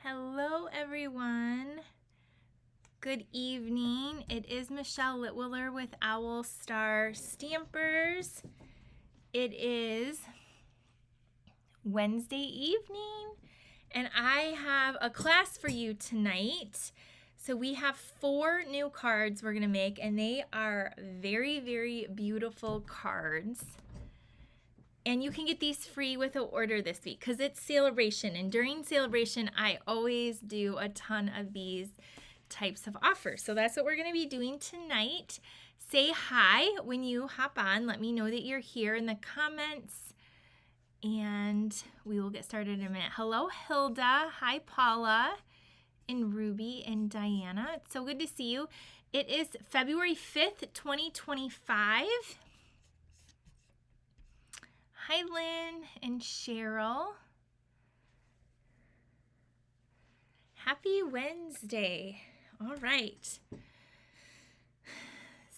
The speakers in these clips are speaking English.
Hello everyone. Good evening. It is Michelle Litwiller with Owl Star Stampers. It is Wednesday evening and I have a class for you tonight. So we have 4 new cards we're going to make, and they are very, very beautiful cards. And you can get these free with an order this week because it's Celebration. And during Celebration, I always do a ton of these types of offers. So that's what we're going to be doing tonight. Say hi when you hop on. Let me know that you're here in the comments. And we will get started in a minute. Hello, Hilda. Hi, Paula. And Ruby and Diana. It's so good to see you. It is February 5th, 2025. Hi, Lynn and Cheryl. Happy Wednesday. All right.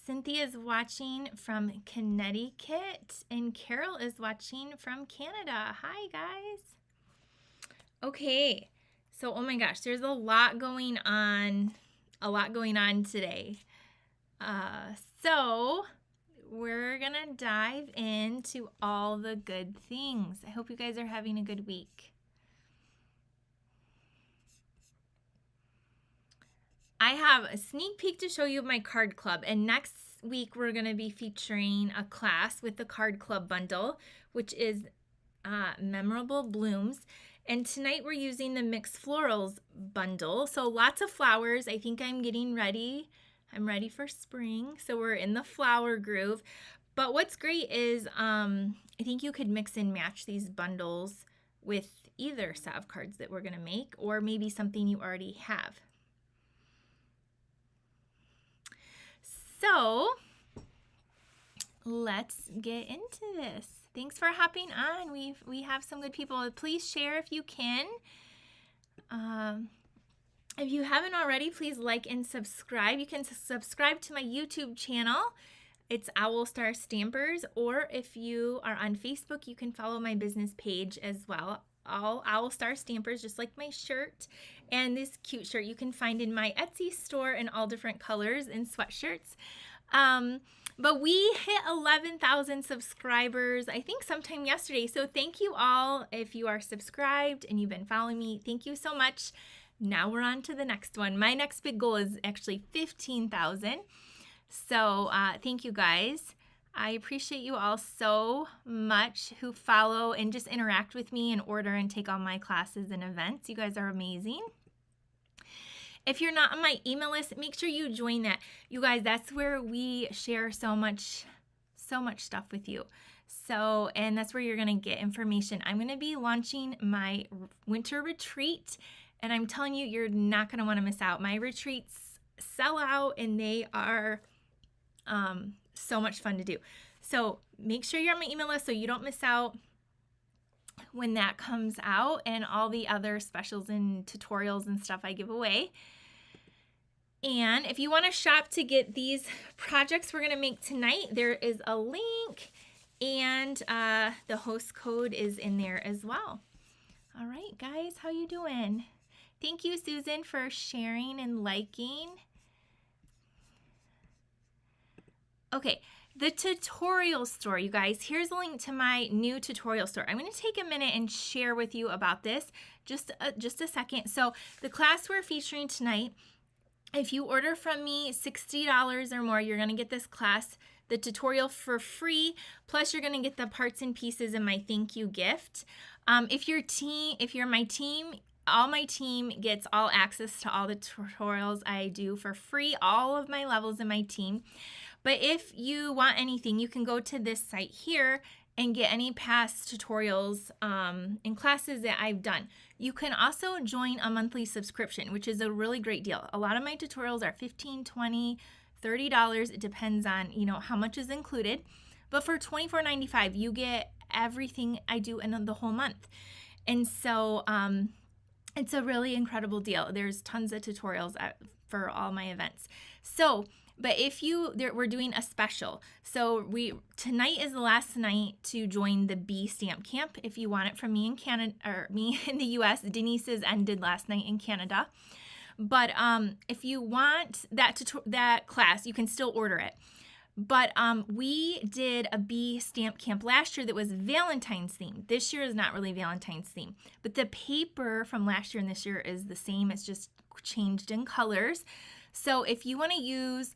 Cynthia's watching from Connecticut, and Carol is watching from Canada. Hi, guys. Okay. So, oh my gosh, there's a lot going on today. We're gonna dive into all the good things. I hope you guys are having a good week. I have a sneak peek to show you of my card club, and next week we're gonna be featuring a class with the card club bundle, which is Memorable Blooms. And tonight we're using the Mixed Florals bundle. So lots of flowers. I think I'm getting ready. I'm ready for spring, so we're in the flower groove. But what's great is I think you could mix and match these bundles with either set of cards that we're going to make, or maybe something you already have. So let's get into this. Thanks for hopping on. We have some good people. Please share if you can. If you haven't already, please like and subscribe. You can subscribe to my YouTube channel. It's Owl Star Stampers. Or if you are on Facebook, you can follow my business page as well. All Owl Star Stampers, just like my shirt. And this cute shirt you can find in my Etsy store in all different colors and sweatshirts. But we hit 11,000 subscribers, I think sometime yesterday. So thank you all if you are subscribed and you've been following me. Thank you so much. Now we're on to the next one. My next big goal is actually 15,000. So thank you guys. I appreciate you all so much who follow and just interact with me and order and take all my classes and events. You guys are amazing. If you're not on my email list, make sure you join that. You guys, that's where we share so much stuff with you. So, and that's where you're going to get information. I'm going to be launching my winter retreat. And I'm telling you, you're not going to want to miss out. My retreats sell out, and they are so much fun to do. So make sure you're on my email list so you don't miss out when that comes out, and all the other specials and tutorials and stuff I give away. And if you want to shop to get these projects we're going to make tonight, there is a link, and the host code is in there as well. All right, guys, how you doing? Thank you, Susan, for sharing and liking. Okay, the tutorial store, you guys. Here's a link to my new tutorial store. I'm going to take a minute and share with you about this. Just a second. So the class we're featuring tonight, if you order from me $60 or more, you're going to get this class, the tutorial, for free. Plus, you're going to get the parts and pieces in my thank you gift. If you're my team, all my team gets all access to all the tutorials I do for free, all of my levels in my team. But if you want anything, you can go to this site here and get any past tutorials and classes that I've done. You can also join a monthly subscription, which is a really great deal. A lot of my tutorials are $15, $20, $30. It depends on, how much is included. But for $24.95, you get everything I do in the whole month. And so it's a really incredible deal. There's tons of tutorials for all my events. So, but if we're doing a special. So tonight is the last night to join the Bee Stamp Camp. If you want it from me in Canada, or me in the US, Denise's ended last night in Canada. But if you want that class, you can still order it. But we did a Bee Stamp Camp last year that was Valentine's themed. This year is not really Valentine's theme, but the paper from last year and this year is the same. It's just changed in colors. So if you want to use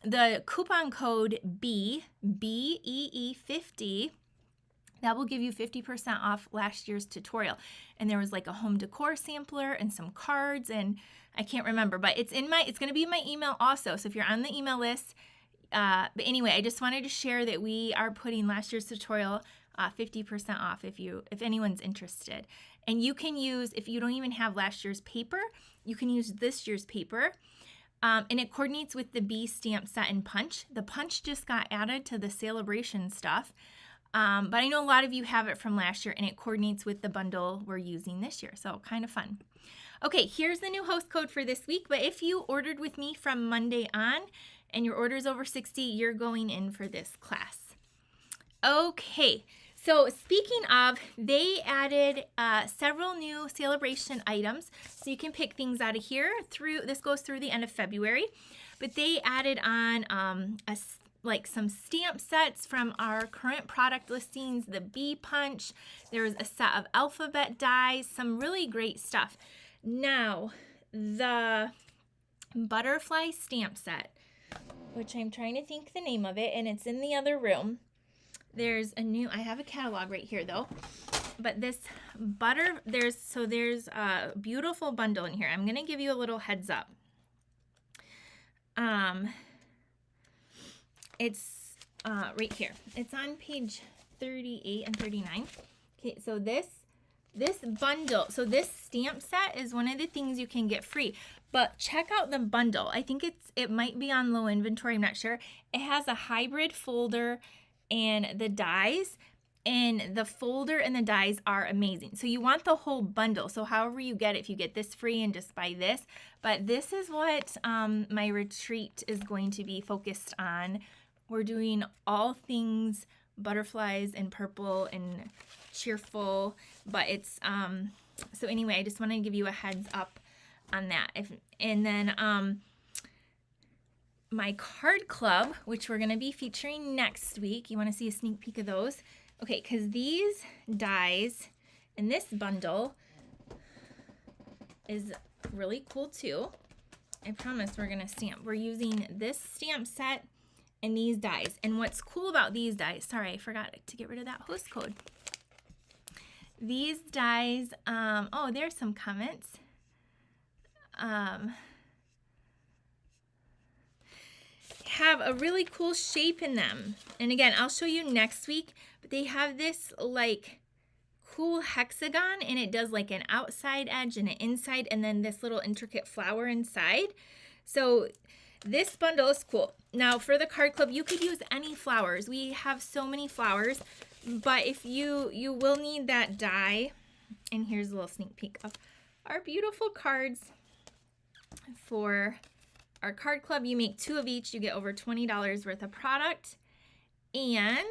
the coupon code BEE50, that will give you 50% off last year's tutorial. And there was like a home decor sampler and some cards, and I can't remember, but it's going to be in my email also. So if you're on the email list, but anyway, I just wanted to share that we are putting last year's tutorial 50% off if anyone's interested. And you can use, if you don't even have last year's paper, you can use this year's paper. And it coordinates with the Bee Stamp Set and Punch. The punch just got added to the celebration stuff. But I know a lot of you have it from last year, and it coordinates with the bundle we're using this year. So kind of fun. Okay, here's the new host code for this week. But if you ordered with me from Monday on and your order is over 60, you're going in for this class. Okay. So speaking of, they added several new celebration items. So you can pick things out of here. This goes through the end of February. But they added on some stamp sets from our current product listings, the Bee Punch. There's a set of alphabet dies, some really great stuff. Now, the butterfly stamp set, which I'm trying to think the name of it, and it's in the other room. I have a catalog right here though, but there's a beautiful bundle in here. I'm going to give you a little heads up. It's right here. It's on page 38 and 39. Okay, so this bundle, so this stamp set is one of the things you can get free, but check out the bundle. I think it might be on low inventory, I'm not sure. It has a hybrid folder and the dies, and the folder and the dies are amazing. So you want the whole bundle. So however you get it, if you get this free and just buy this, but this is what my retreat is going to be focused on. We're doing all things butterflies and purple and cheerful, but it's so anyway, I just want to give you a heads up on that. And then my card club, which we're going to be featuring next week. You want to see a sneak peek of those? Okay, because these dies in this bundle is really cool too. I promise we're going to stamp. We're using this stamp set and these dies. And what's cool about these dies, sorry, I forgot to get rid of that host code. These dies, oh, there's some comments. Have a really cool shape in them. And again, I'll show you next week, but they have this like cool hexagon, and it does like an outside edge and an inside, and then this little intricate flower inside. So this bundle is cool. Now for the card club, you could use any flowers. We have so many flowers, but if you will need that die. And here's a little sneak peek of our beautiful cards for our card club. You make 2 of each, you get over $20 worth of product, and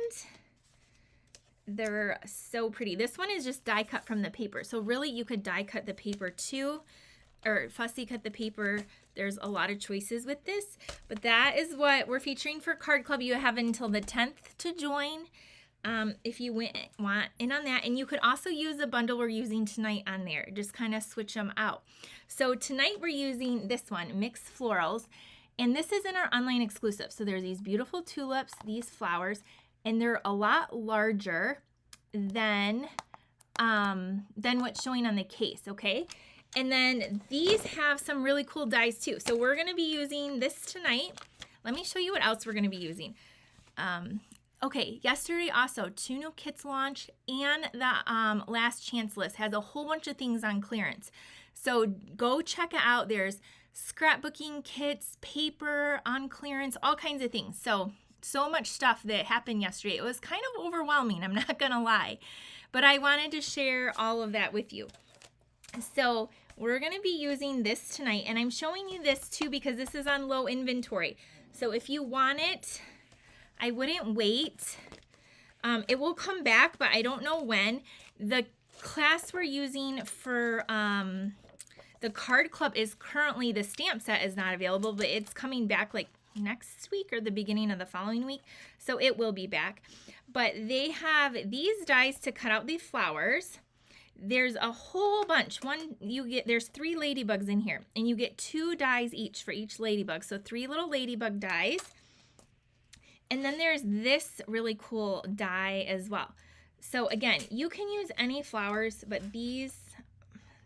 they're so pretty. This one is just die cut from the paper, so really you could die cut the paper too, or fussy cut the paper. There's a lot of choices with this, but that is what we're featuring for card club. You have until the 10th to join if you want in on that. And you could also use the bundle we're using tonight on there, just kind of switch them out. So tonight we're using this one, Mixed Florals, and this is in our online exclusive. So there's these beautiful tulips, these flowers, and they're a lot larger than what's showing on the case, okay? And then these have some really cool dies too. So we're gonna be using this tonight. Let me show you what else we're gonna be using. Okay, yesterday also, 2 new kits launched, and the last chance list has a whole bunch of things on clearance. So go check it out. There's scrapbooking kits, paper on clearance, all kinds of things. So much stuff that happened yesterday. It was kind of overwhelming, I'm not gonna lie. But I wanted to share all of that with you. So we're going to be using this tonight, and I'm showing you this too because this is on low inventory. So if you want it, I wouldn't wait. It will come back, but I don't know when. The class we're using for the card club is currently, the stamp set is not available, but it's coming back like next week or the beginning of the following week. So it will be back. But they have these dies to cut out the flowers. There's a whole bunch. There's 3 ladybugs in here, and you get 2 dies each for each ladybug. So 3 little ladybug dies. And then there's this really cool die as well. So again, you can use any flowers, but these,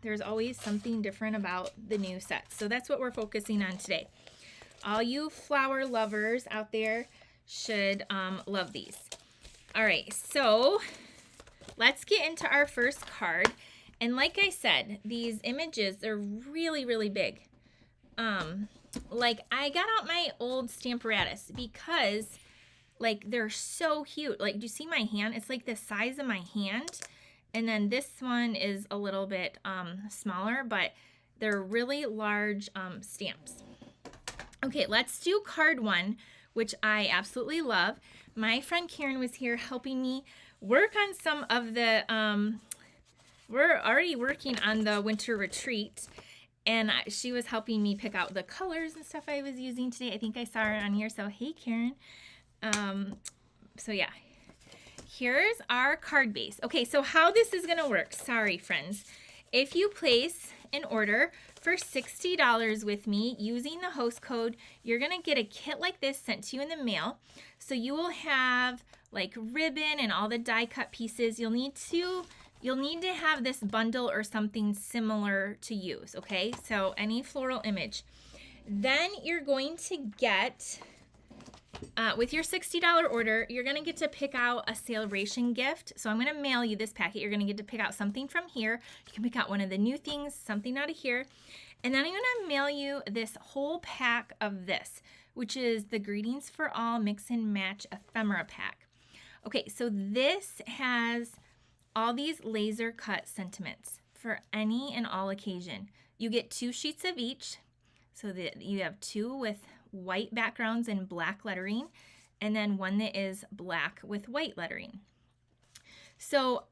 there's always something different about the new sets. So that's what we're focusing on today. All you flower lovers out there should love these. All right, so let's get into our first card. And like I said, these images are really, really big. Like I got out my old Stamparatus because like they're so huge. Like, do you see my hand? It's like the size of my hand. And then this one is a little bit smaller, but they're really large stamps. Okay, let's do card 1, which I absolutely love. My friend Karen was here helping me work on some of the, we're already working on the winter retreat. And she was helping me pick out the colors and stuff I was using today. I think I saw her on here. So, hey, Karen. So yeah, here's our card base. Okay, so how this is gonna work, sorry friends, if you place an order for $60 with me using the host code, you're gonna get a kit like this sent to you in the mail. So you will have like ribbon and all the die cut pieces. You'll need to have this bundle or something similar to use, okay? So any floral image. Then you're going to get with your $60 order, you're going to get to pick out a celebration gift. So I'm going to mail you this packet. You're going to get to pick out something from here. You can pick out one of the new things, something out of here. And then I'm going to mail you this whole pack of this, which is the Greetings for All Mix and Match Ephemera Pack. Okay, so this has all these laser cut sentiments for any and all occasion. You get 2 sheets of each, so that you have 2 with white backgrounds and black lettering, and then one that is black with white lettering. So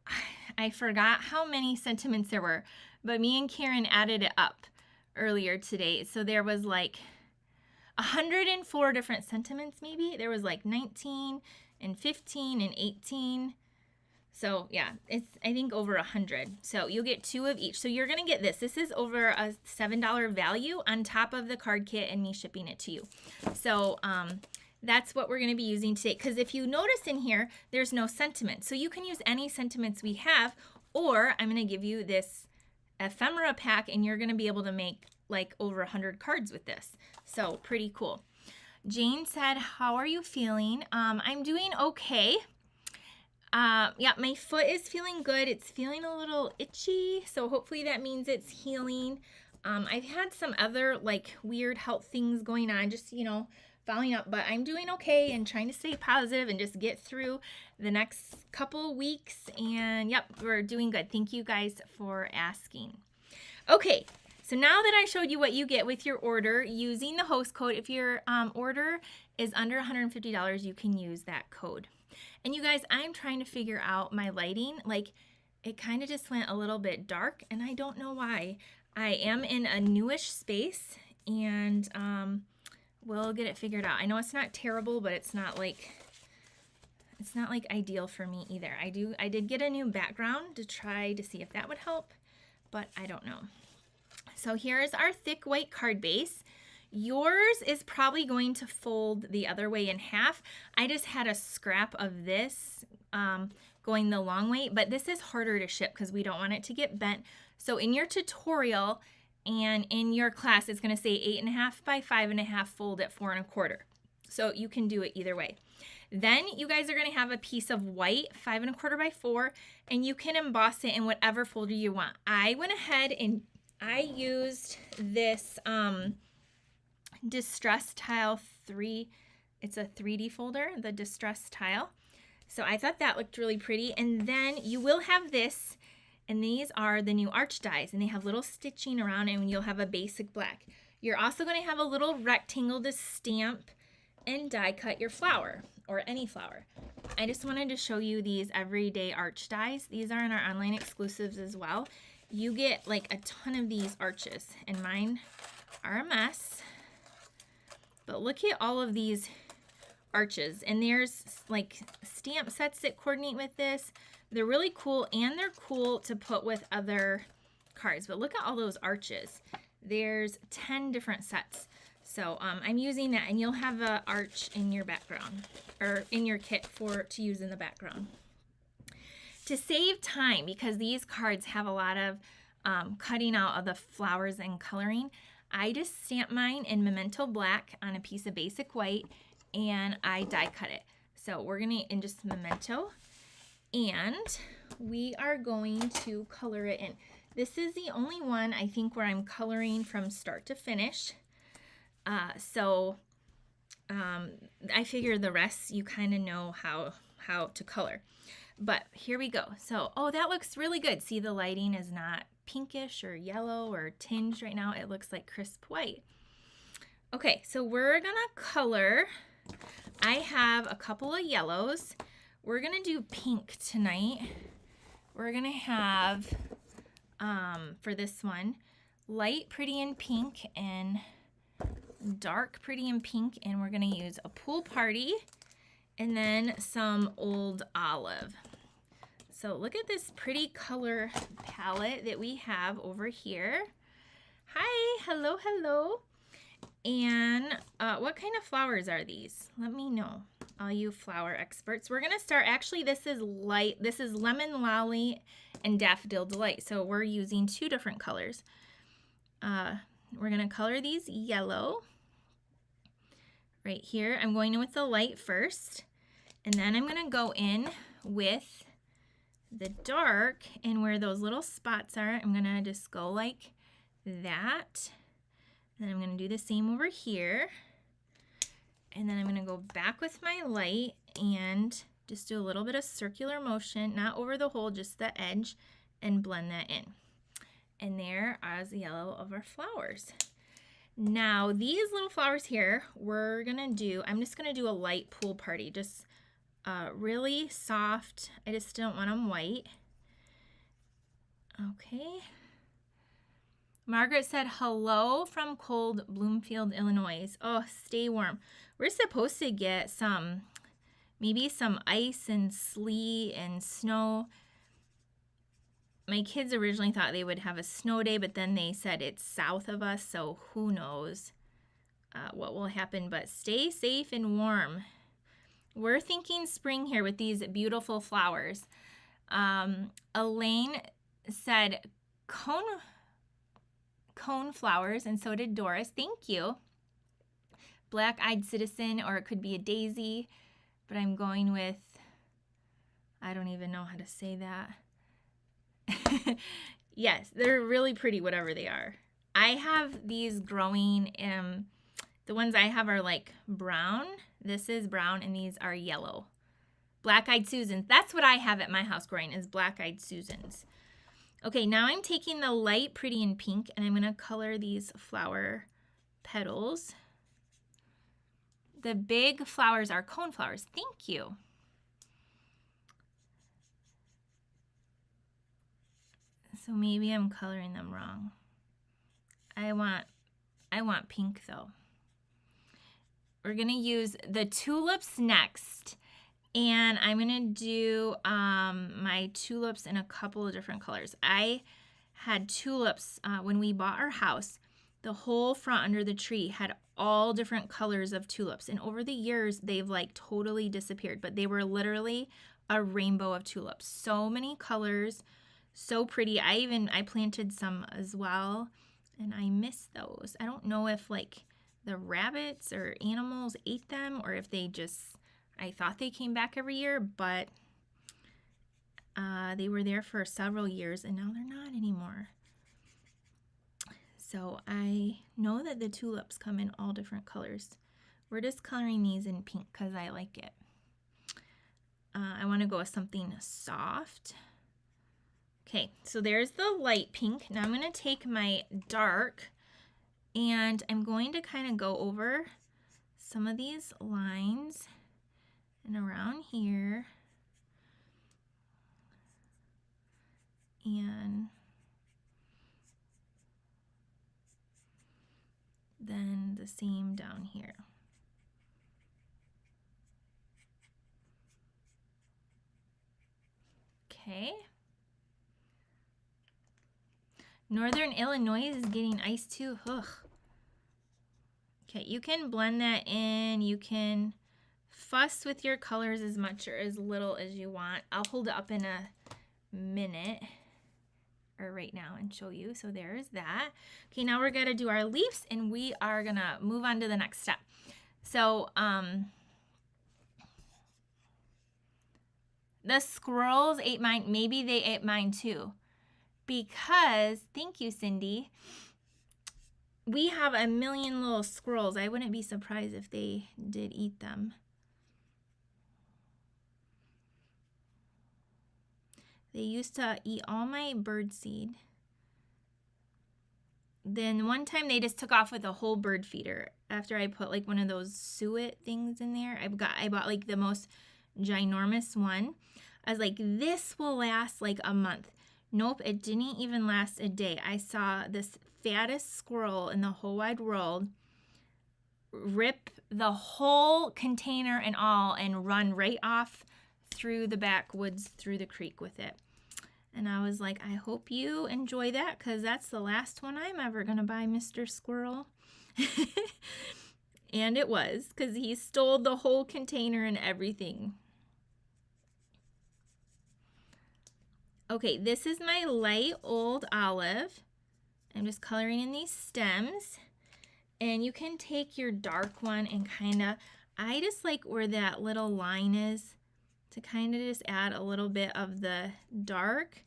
I forgot how many sentiments there were, but me and Karen added it up earlier today. So there was like 104 different sentiments maybe. There was like 19 and 15 and 18. So yeah, it's I think over 100. So you'll get 2 of each. So you're gonna get this. This is over a $7 value on top of the card kit and me shipping it to you. So that's what we're gonna be using today. Because if you notice in here, there's no sentiment. So you can use any sentiments we have, or I'm gonna give you this ephemera pack and you're gonna be able to make like over 100 cards with this. So pretty cool. Jane said, how are you feeling? I'm doing okay. Yeah, my foot is feeling good. It's feeling a little itchy, so hopefully that means it's healing. I've had some other like weird health things going on, just, following up, but I'm doing okay and trying to stay positive and just get through the next couple weeks. And yep, we're doing good. Thank you guys for asking. Okay, so now that I showed you what you get with your order using the host code, if your order is under $150, you can use that code. And you guys, I'm trying to figure out my lighting. Like, it kind of just went a little bit dark, and I don't know why. I am in a newish space, and we'll get it figured out. I know it's not terrible, but it's not like ideal for me either. I did get a new background to try to see if that would help, but I don't know. So here's our thick white card base. Yours is probably going to fold the other way in half. I just had a scrap of this going the long way, but this is harder to ship because we don't want it to get bent. So in your tutorial and in your class, it's going to say 8.5 by 5.5, fold at 4 1/4. So you can do it either way. Then you guys are going to have a piece of white 5 1/4 by 4, and you can emboss it in whatever folder you want. I went ahead and I used this Distress Tile 3. It's a 3D folder, the Distress Tile. So I thought that looked really pretty. And then you will have this And these are the new arch dies, and they have little stitching around, and you'll have a basic black. You're also going to have a little rectangle to stamp and die cut your flower, or any flower. I just wanted to show you these everyday arch dies. These are in our online exclusives as well. You get like a ton of these arches, and mine are a mess. But look at all of these arches, and there's like stamp sets that coordinate with this. They're really cool, and they're cool to put with other cards. But look at all those arches. There's 10 different sets. So I'm using that, and you'll have an arch in your background, or in your kit to use in the background. To save time, because these cards have a lot of cutting out of the flowers and coloring, I just stamp mine in Memento Black on a piece of basic white, and I die cut it. So we're gonna, in just Memento, and we are going to color it in. This is the only one I think where I'm coloring from start to finish. I figure the rest you kind of know how to color. But here we go. So, oh, that looks really good. See, the lighting is not pinkish or yellow or tinged right now. It looks like crisp white. Okay, so we're gonna color. I have a couple of yellows. We're gonna do pink tonight. We're gonna have, for this one, light pretty in pink and dark pretty in pink, and we're gonna use a pool party and then some old olive. So look at this pretty color palette that we have over here. Hi, hello, hello. And what kind of flowers are these? Let me know, all you flower experts. We're gonna start, actually this is Lemon Lolly and Daffodil Delight. So we're using 2 different colors. We're gonna color these yellow right here. I'm going in with the light first, and then I'm gonna go in with the dark, and where those little spots are, I'm gonna just go like that. Then I'm gonna do the same over here, and then I'm gonna go back with my light and just do a little bit of circular motion, not over the hole, just the edge, and blend that in. And there is the yellow of our flowers. Now these little flowers here, I'm just gonna do a light pool party, just really soft. I just don't want them white. Okay. Margaret said hello from cold Bloomfield, Illinois. Oh, stay warm. We're supposed to get maybe some ice and sleet and snow. My kids originally thought they would have a snow day, but then they said it's south of us, so who knows what will happen, but stay safe and warm. We're thinking spring here with these beautiful flowers. Elaine said cone flowers, and so did Doris. Thank you. Black-eyed citizen, or it could be a daisy, but I'm going with, I don't even know how to say that. Yes, they're really pretty, whatever they are. I have these growing, the ones I have are like brown. This is brown, and these are yellow. Black-eyed Susans. That's what I have at my house growing, is Black-eyed Susans. Okay, now I'm taking the light pretty in pink, and I'm going to color these flower petals. The big flowers are cone flowers. Thank you. So maybe I'm coloring them wrong. I want pink though. We're going to use the tulips next. And I'm going to do my tulips in a couple of different colors. I had tulips when we bought our house. The whole front under the tree had all different colors of tulips. And over the years, they've like totally disappeared. But they were literally a rainbow of tulips. So many colors, so pretty. I planted some as well, and I miss those. I don't know if like the rabbits or animals ate them, or if they just... I thought they came back every year, but they were there for several years, and now they're not anymore. So I know that the tulips come in all different colors. We're just coloring these in pink because I like it. I want to go with something soft. Okay, so there's the light pink. Now I'm going to take my dark and I'm going to kind of go over some of these lines and around here. And then the same down here. Okay. Northern Illinois is getting ice too. Ugh. Okay, you can blend that in. You can fuss with your colors as much or as little as you want. I'll hold it up in a minute or right now and show you. So there's that. Okay, now we're gonna do our leaves and we are gonna move on to the next step. So the squirrels ate mine. Maybe they ate mine too. Because, thank you, Cindy, we have a million little squirrels. I wouldn't be surprised if they did eat them. They used to eat all my bird seed. Then one time they just took off with a whole bird feeder after I put like one of those suet things in there. I bought like the most ginormous one. I was like, this will last like a month. Nope, it didn't even last a day. I saw this fattest squirrel in the whole wide world rip the whole container and all and run right off through the backwoods through the creek with it. And I was like, I hope you enjoy that because that's the last one I'm ever going to buy, Mr. Squirrel. And it was because he stole the whole container and everything. Okay, this is my light old olive. I'm just coloring in these stems. And you can take your dark one and kind of, I just like where that little line is to kind of just add a little bit of the dark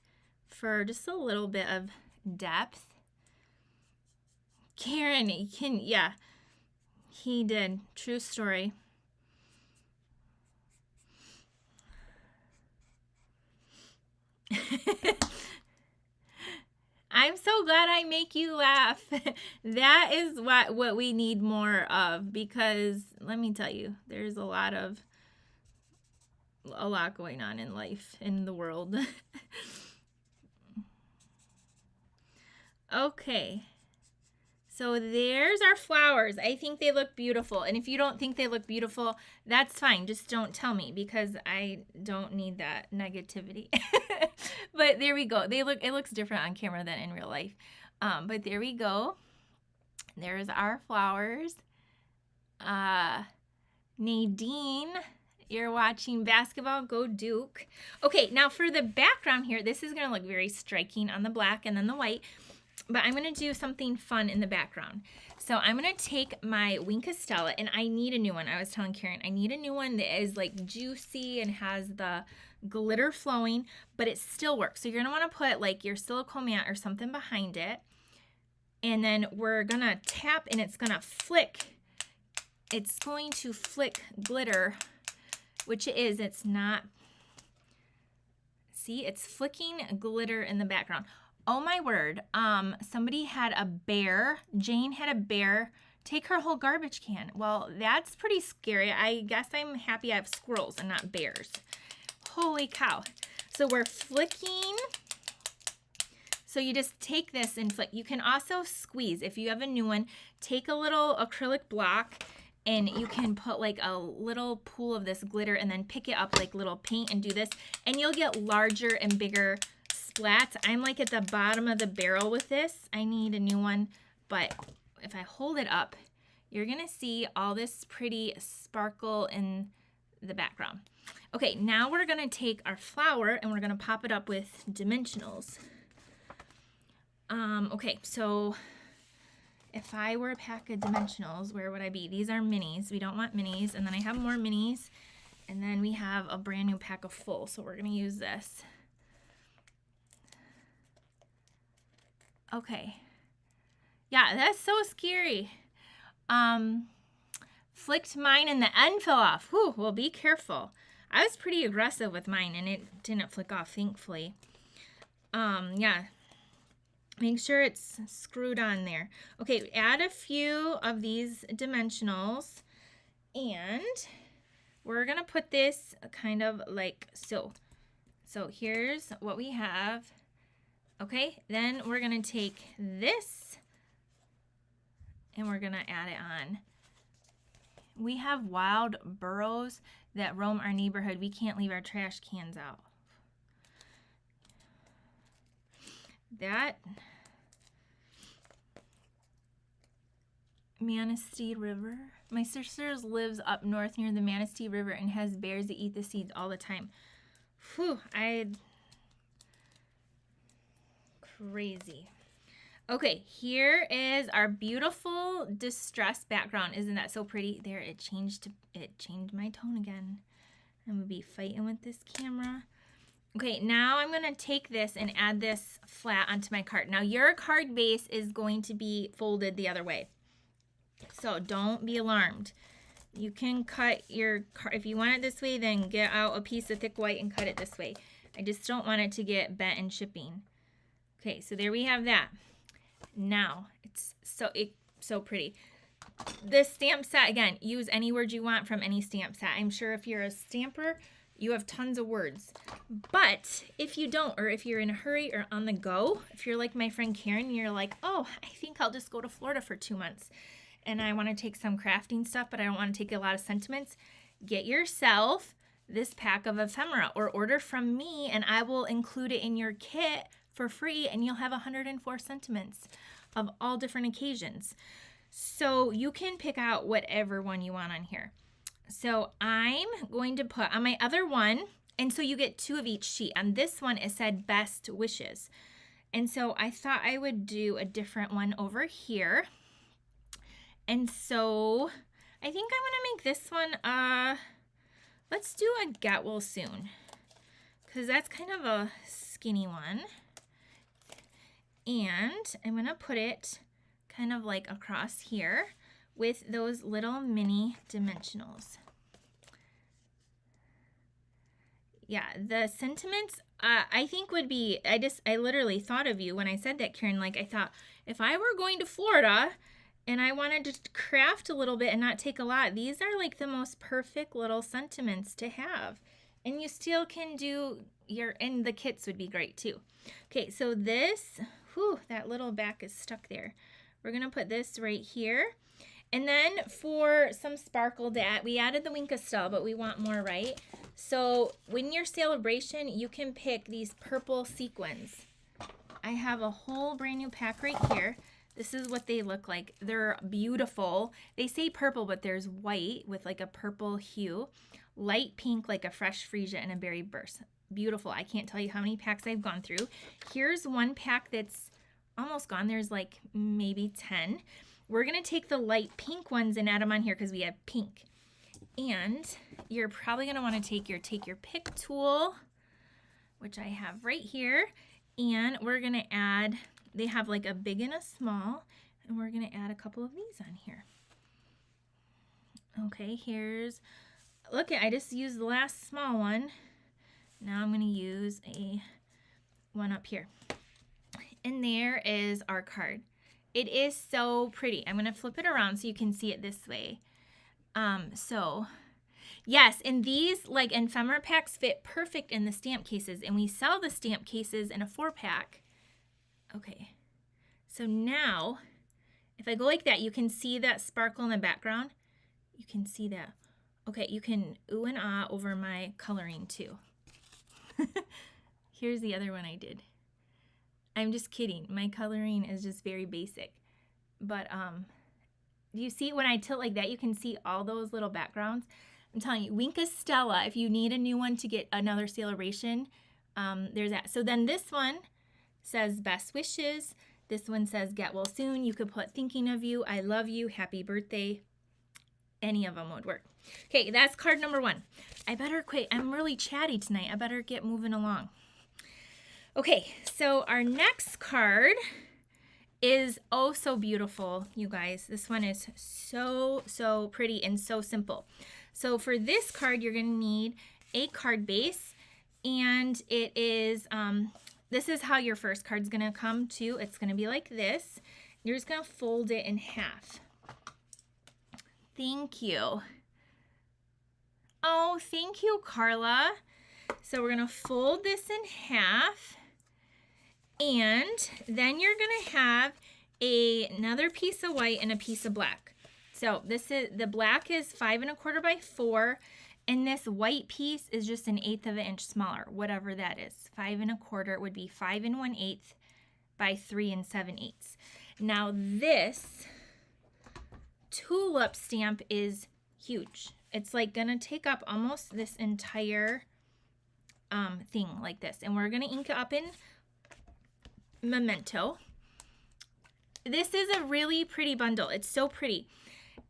for just a little bit of depth. Karen, yeah, he did. True story. I'm so glad I make you laugh. That is what we need more of because let me tell you, there's a lot going on in life, in the world. Okay. So there's our flowers. I think they look beautiful. And if you don't think they look beautiful, that's fine. Just don't tell me because I don't need that negativity. But there we go. It looks different on camera than in real life. But there we go. There's our flowers. Nadine, you're watching basketball. Go Duke. Okay, now for the background here, this is going to look very striking on the black and then the white. But I'm going to do something fun in the background. So I'm going to take my Wink Estella, and I need a new one. I was telling Karen, I need a new one that is like juicy and has the glitter flowing, but it still works. So you're going to want to put like your silicone mat or something behind it. And then we're going to tap, and it's going to flick. It's going to flick glitter, which it is. It's not. See, it's flicking glitter in the background. Oh my word, somebody had a bear, Jane had a bear take her whole garbage can. Well, that's pretty scary. I guess I'm happy I have squirrels and not bears. Holy cow. So we're flicking. So you just take this and flick. You can also squeeze. If you have a new one, take a little acrylic block and you can put like a little pool of this glitter and then pick it up like little paint and do this. And you'll get larger and bigger splats. I'm like at the bottom of the barrel with this. I need a new one, but if I hold it up, you're gonna see all this pretty sparkle in the background. Okay, now we're gonna take our flower and we're gonna pop it up with dimensionals. Okay, so if I were a pack of dimensionals, where would I be? These are minis. We don't want minis. And then I have more minis. And then we have a brand new pack of full. So we're gonna use this. Okay. Yeah, that's so scary. Flicked mine and the end fell off. Whew, well, be careful. I was pretty aggressive with mine and it didn't flick off, thankfully. Yeah. Make sure it's screwed on there. Okay, add a few of these dimensionals, and we're gonna put this kind of like so. So here's what we have. Okay, then we're gonna take this and we're gonna add it on. We have wild burros that roam our neighborhood. We can't leave our trash cans out. That Manistee River. My sister lives up north near the Manistee River and has bears that eat the seeds all the time. Whew, crazy. Okay, here is our beautiful distressed background. Isn't that so pretty? There, it changed my tone again. I'm gonna be fighting with this camera. Okay, now I'm gonna take this and add this flat onto my card. Now your card base is going to be folded the other way, so don't be alarmed. You can cut your card, if you want it this way, then get out a piece of thick white and cut it this way. I just don't want it to get bent in shipping. Okay, so there we have that. Now, it's so pretty. This stamp set, again, use any word you want from any stamp set. I'm sure if you're a stamper, you have tons of words. But if you don't, or if you're in a hurry or on the go, if you're like my friend Karen, you're like, oh, I think I'll just go to Florida for 2 months and I want to take some crafting stuff, but I don't want to take a lot of sentiments, get yourself this pack of ephemera or order from me and I will include it in your kit for free and you'll have 104 sentiments of all different occasions. So you can pick out whatever one you want on here. So I'm going to put on my other one, and so you get 2 of each sheet. On this one, it said best wishes. And so I thought I would do a different one over here. And so I think I'm gonna make this one, let's do a get well soon, because that's kind of a skinny one. And I'm gonna put it kind of like across here with those little mini dimensionals. Yeah, the sentiments I think would be, I literally thought of you when I said that, Karen. Like, I thought if I were going to Florida and I wanted to craft a little bit and not take a lot, these are like the most perfect little sentiments to have. And you still can do and the kits would be great too. Okay, so this, that little back is stuck there. We're gonna put this right here. And then for some sparkle, we added the Winkastelle, but we want more, right? So when your celebration, you can pick these purple sequins. I have a whole brand new pack right here. This is what they look like. They're beautiful. They say purple, but there's white with like a purple hue, light pink like a fresh freesia, and a berry burst. Beautiful. I can't tell you how many packs I've gone through. Here's one pack that's almost gone. There's like maybe 10. We're gonna take the light pink ones and add them on here because we have pink. And you're probably gonna want to take your pick tool, which I have right here, and we're gonna add, they have like a big and a small, and we're gonna add a couple of these on here. Okay, look, I just used the last small one. Now I'm gonna use a one up here. And there is our card. It is so pretty. I'm gonna flip it around so you can see it this way. So yes, and these like ephemera packs fit perfect in the stamp cases, and we sell the stamp cases in a 4-pack. Okay, so now if I go like that, you can see that sparkle in the background. You can see that. Okay, you can ooh and ah over my coloring too. Here's the other one I did. I'm just kidding. My coloring is just very basic. But you see when I tilt like that, you can see all those little backgrounds. I'm telling you, Winkastelle, if you need a new one to get another celebration, there's that. So then this one says best wishes. This one says get well soon. You could put thinking of you, I love you, happy birthday. Any of them would work. Okay, that's card number 1. I better quit. I'm really chatty tonight. I better get moving along. Okay, so our next card is oh so beautiful, you guys. This one is so pretty and so simple. So for this card, you're gonna need a card base, and it is this is how your first card's gonna come too. It's gonna be like this. You're just gonna fold it in half. Thank you. Oh, thank you, Carla. So we're gonna fold this in half, and then you're gonna have another piece of white and a piece of black. So this is, the black is 5 1/4 by 4, and this white piece is just 1/8 of an inch smaller, whatever that is. 5 1/4 would be 5 1/8 by 3 7/8. Now this tulip stamp is huge. It's like gonna take up almost this entire thing like this, and we're gonna ink it up in Memento. This is a really pretty bundle. It's so pretty.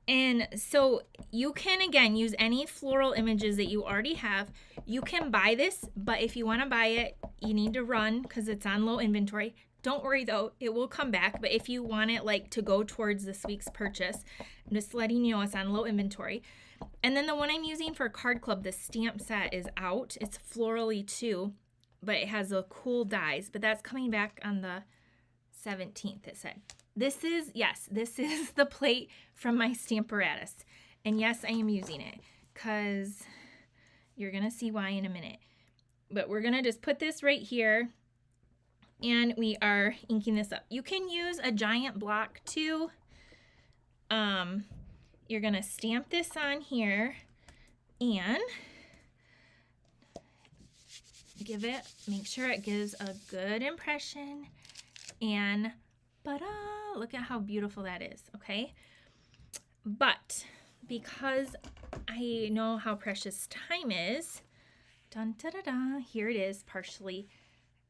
And so you can, again, use any floral images that you already have. You can buy this, but if you want to buy it, you need to run because it's on low inventory. Don't worry though, it will come back. But if you want it like to go towards this week's purchase, I'm just letting you know it's on low inventory. And then the one I'm using for Card Club, the stamp set, is out. It's florally too, but it has the cool dies. But that's coming back on the 17th, it said. This is, yes, this is the plate from my Stamparatus. And yes, I am using it because you're going to see why in a minute. But we're going to just put this right here, and we are inking this up. You can use a giant block too. You're going to stamp this on here and make sure it gives a good impression, and ta-da, look at how beautiful that is, okay? But because I know how precious time is, dun, da, da, da, here it is, partially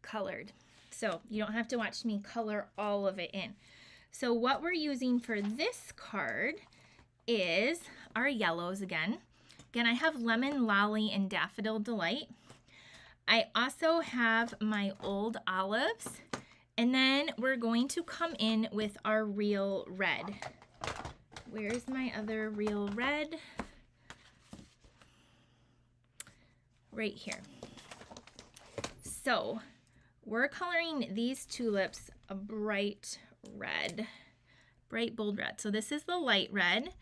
colored. So you don't have to watch me color all of it in. So what we're using for this card is our yellows again. Again, I have Lemon Lolly and Daffodil Delight. I also have my old olives. And then we're going to come in with our real red. Where's my other real red? Right here. So we're coloring these tulips a bright red, bright bold red. So this is the light red,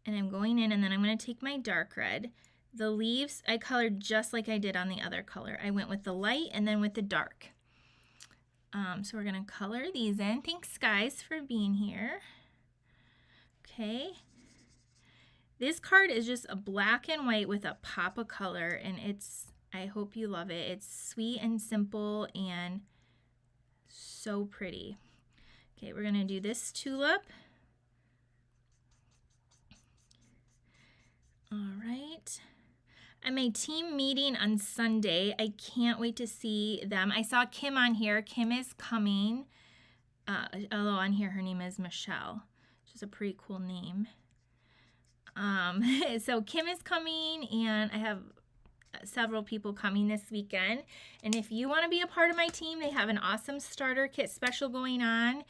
and I'm going in, and then I'm going to take my dark red. The leaves I colored just like I did on the other color. I went with the light and then with the dark. So we're going to color these in. Thanks, guys, for being here. Okay. This card is just a black and white with a pop of color, and I hope you love it. It's sweet and simple and so pretty. Okay, we're going to do this tulip. All right. At my team meeting on Sunday, I can't wait to see them. I saw Kim on here. Kim is coming. Although on here her name is Michelle, which is a pretty cool name. So Kim is coming, and I have several people coming this weekend. And if you want to be a part of my team, they have an awesome starter kit special going on,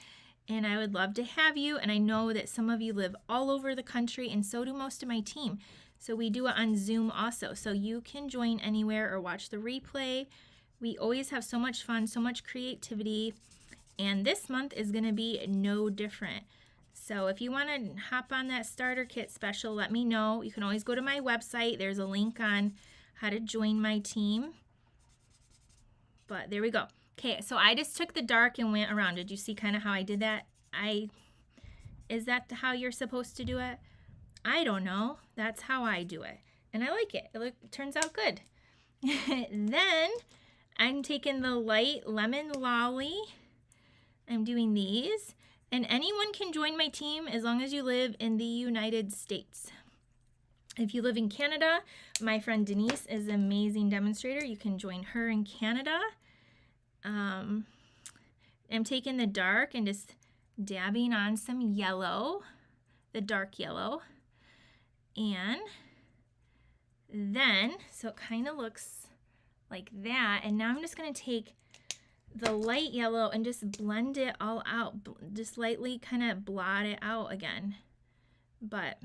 and I would love to have you. And I know that some of you live all over the country, and so do most of my team. So we do it on Zoom also, so you can join anywhere or watch the replay. We always have so much fun, so much creativity, and this month is going to be no different. So if you want to hop on that starter kit special, let me know. You can always go to my website. There's a link on how to join my team. But there we go. Okay, so I just took the dark and went around. Did you see kind of how I did that? Is that how you're supposed to do it? I don't know. That's how I do it. And I like it. It turns out good. Then I'm taking the light Lemon Lolly. I'm doing these. And anyone can join my team as long as you live in the United States. If you live in Canada, my friend Denise is an amazing demonstrator. You can join her in Canada. I'm taking the dark and just dabbing on some yellow, the dark yellow. And then, so it kind of looks like that. And now I'm just going to take the light yellow and just blend it all out. Just lightly kind of blot it out again. But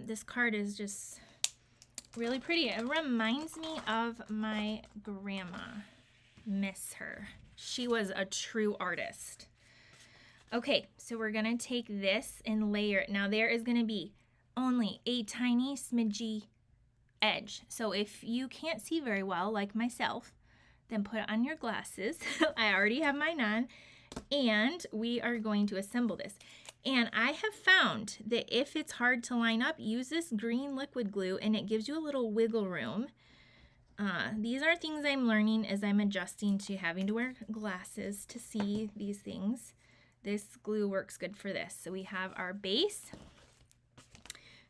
this card is just really pretty. It reminds me of my grandma. miss her. She was a true artist. Okay, so we're gonna take this and layer it. Now there is gonna be only a tiny smidgy edge. So if you can't see very well, like myself, then put on your glasses. I already have mine on. And we are going to assemble this. And I have found that if it's hard to line up, use this green liquid glue and it gives you a little wiggle room. These are things I'm learning as I'm adjusting to having to wear glasses to see these things. This glue works good for this. So we have our base.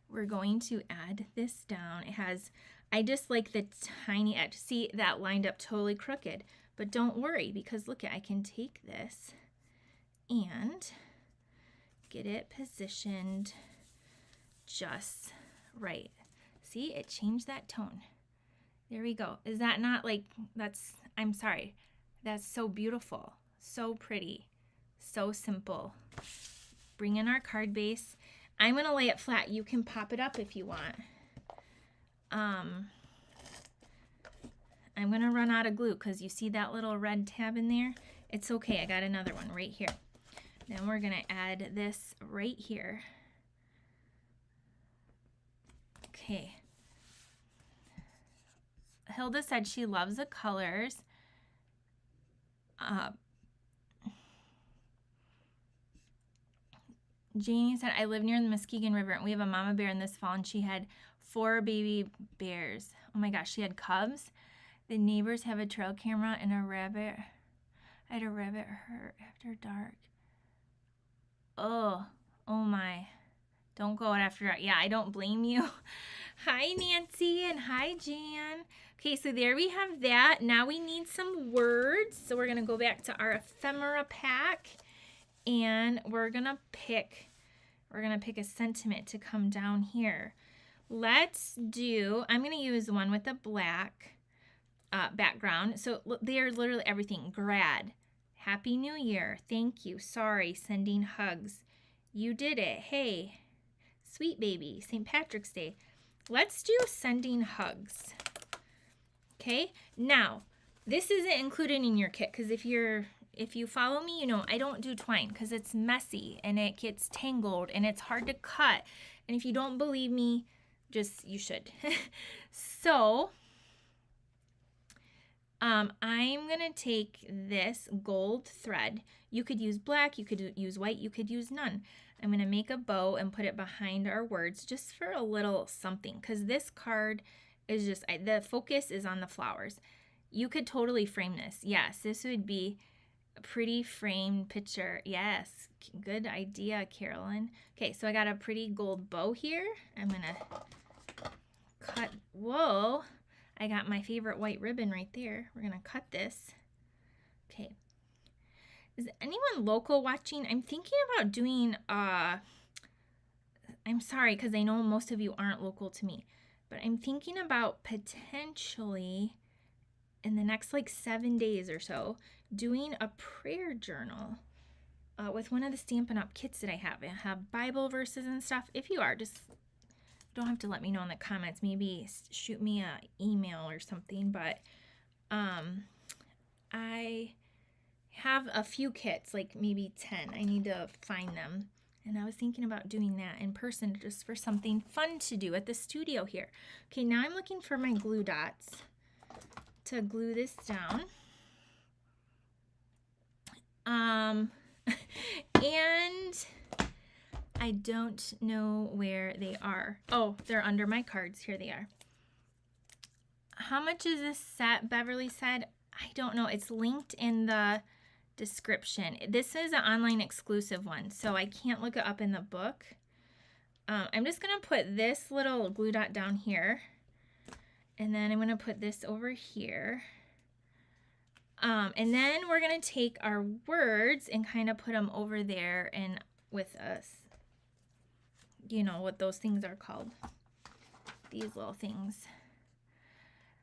We're going to add this down. It has, I just like the tiny edge. See, that lined up totally crooked. But don't worry, because look, I can take this and get it positioned just right. See, it changed that tone. There we go. Is that not like, I'm sorry. That's so beautiful, so pretty, so simple. Bring in our card base. I'm gonna lay it flat. You can pop it up if you want. I'm gonna run out of glue because you see that little red tab in there? It's okay, I got another one right here. Then we're gonna add this right here. Okay. Hilda said she loves the colors. Janie said, I live near the Muskegon River and we have a mama bear in this fall and she had 4 baby bears. Oh my gosh, she had cubs. The neighbors have a trail camera and a rabbit. I had a rabbit hurt after dark. Oh my. Don't go out after dark. Yeah, I don't blame you. Hi, Nancy, and hi, Jan. Okay, so there we have that. Now we need some words. So we're going to go back to our ephemera pack and we're going to pick a sentiment to come down here. Let's do, I'm going to use the one with the black background. So they are literally everything. Grad, Happy New Year, thank you, sorry, sending hugs, you did it, hey, sweet baby, St. Patrick's Day. Let's do sending hugs. Okay, now this isn't included in your kit because if you follow me, you know I don't do twine because it's messy and it gets tangled and it's hard to cut. And if you don't believe me, you should. So I'm gonna take this gold thread. You could use black, you could use white, you could use none. I'm gonna make a bow and put it behind our words just for a little something because this card is just, the focus is on the flowers. You could totally frame this. Yes, this would be a pretty framed picture. Yes, good idea, Carolyn. Okay, so I got a pretty gold bow here. I'm gonna cut, whoa. I got my favorite white ribbon right there. We're gonna cut this. Okay. Is anyone local watching? I'm thinking about doing, I'm sorry because I know most of you aren't local to me, but I'm thinking about potentially in the next like 7 days or so, doing a prayer journal with one of the Stampin' Up kits that I have. I have Bible verses and stuff. If you are, just don't have to let me know in the comments. Maybe shoot me an email or something. But I have a few kits, like maybe 10. I need to find them. And I was thinking about doing that in person just for something fun to do at the studio here. Okay, now I'm looking for my glue dots to glue this down. And I don't know where they are. Oh, they're under my cards. Here they are. How much is this set? Beverly said. I don't know. It's linked in the description. This is an online exclusive one, so I can't look it up in the book. I'm just going to put this little glue dot down here. And then I'm going to put this over here. And then we're going to take our words and kind of put them over there and with us. You know what those things are called. These little things.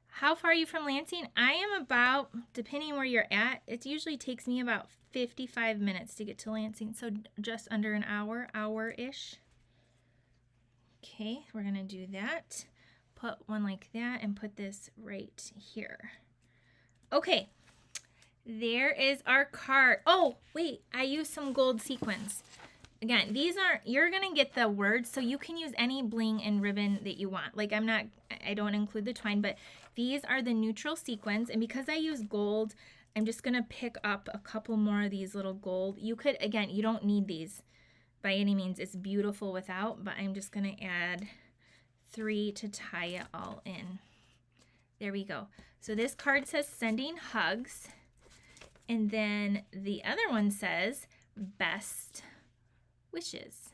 How far are you from Lansing? I am about, depending where you're at, it usually takes me about 55 minutes to get to Lansing. So just under an hour-ish. Okay, we're going to do that. Put one like that and put this right here. Okay, There is our card. Oh, wait, I used some gold sequins. Again, these aren't, you're going to get the words, so you can use any bling and ribbon that you want. Like I don't include the twine, but these are the neutral sequins. And because I use gold, I'm just going to pick up a couple more of these little gold. You could, again, you don't need these by any means. It's beautiful without, but I'm just going to add 3 to tie it all in. There we go. So this card says sending hugs. And then the other one says best wishes.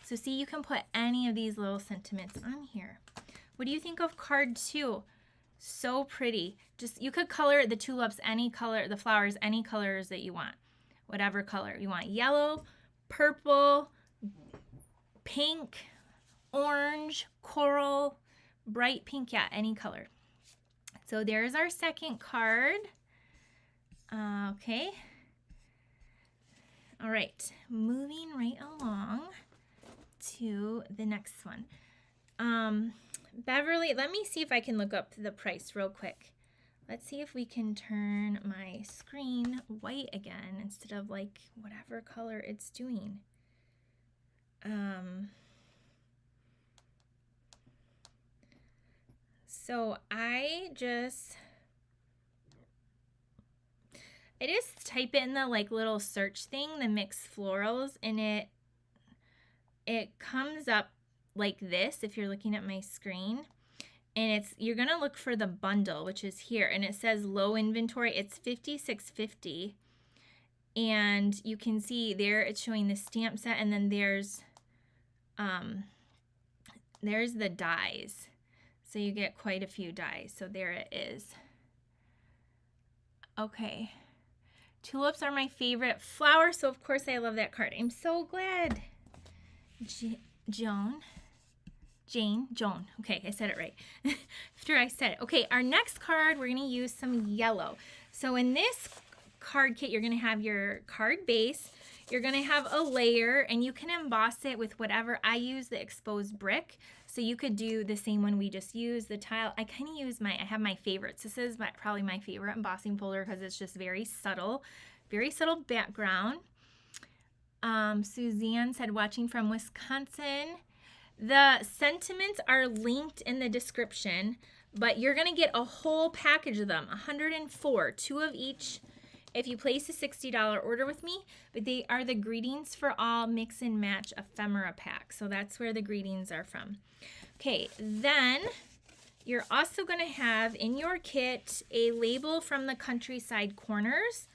So see, you can put any of these little sentiments on here. What do you think of card 2? So pretty. Just, you could color the tulips any color, the flowers any colors that you want. Whatever color you want. Yellow, purple, pink, orange, coral, bright pink, yeah, any color. So there's our second card. Okay. All right, moving right along to the next one. Beverly, let me see if I can look up the price real quick. Let's see if we can turn my screen white again instead of like whatever color it's doing. So I just type it in the like little search thing, the mixed florals, and it comes up like this if you're looking at my screen. And you're gonna look for the bundle, which is here, and it says low inventory. It's $56.50, and you can see there it's showing the stamp set, and then there's the dies. So you get quite a few dies. So there it is. Okay. Tulips are my favorite flower, so of course I love that card. I'm so glad. Joan. Okay, I said it right. After I said it. Okay, our next card, we're going to use some yellow. So in this card kit, you're going to have your card base. You're going to have a layer, and you can emboss it with whatever. I use the exposed brick, so you could do the same one we just used, the tile. I kind of use I have my favorites. This is probably my favorite embossing folder because it's just very subtle background. Suzanne said, watching from Wisconsin. The sentiments are linked in the description, but you're going to get a whole package of them, 104, 2 of each if you place a $60 order with me. But they are the Greetings for All Mix and Match Ephemera Pack. So that's where the greetings are from. Okay, then you're also going to have in your kit a label from the Countryside Corners.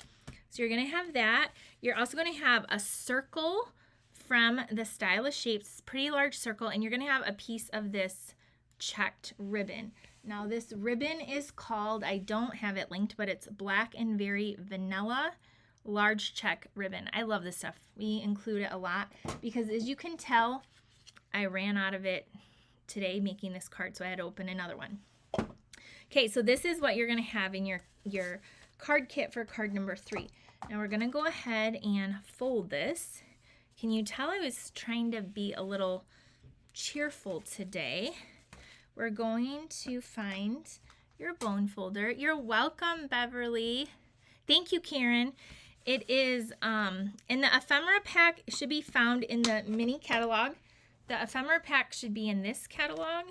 So you're going to have that. You're also going to have a circle from the Stylish Shapes, pretty large circle, and you're going to have a piece of this checked ribbon. Now this ribbon is called, I don't have it linked, but it's Black and Very Vanilla Large Check Ribbon. I love this stuff. We include it a lot because, as you can tell, I ran out of it today making this card, so I had to open another one. Okay, so this is what you're going to have in your card kit for card number 3. Now we're going to go ahead and fold this. Can you tell I was trying to be a little cheerful today? We're going to find your bone folder. You're welcome, Beverly. Thank you, Karen. It is in the ephemera pack. It should be found in the mini catalog. The ephemera pack should be in this catalog.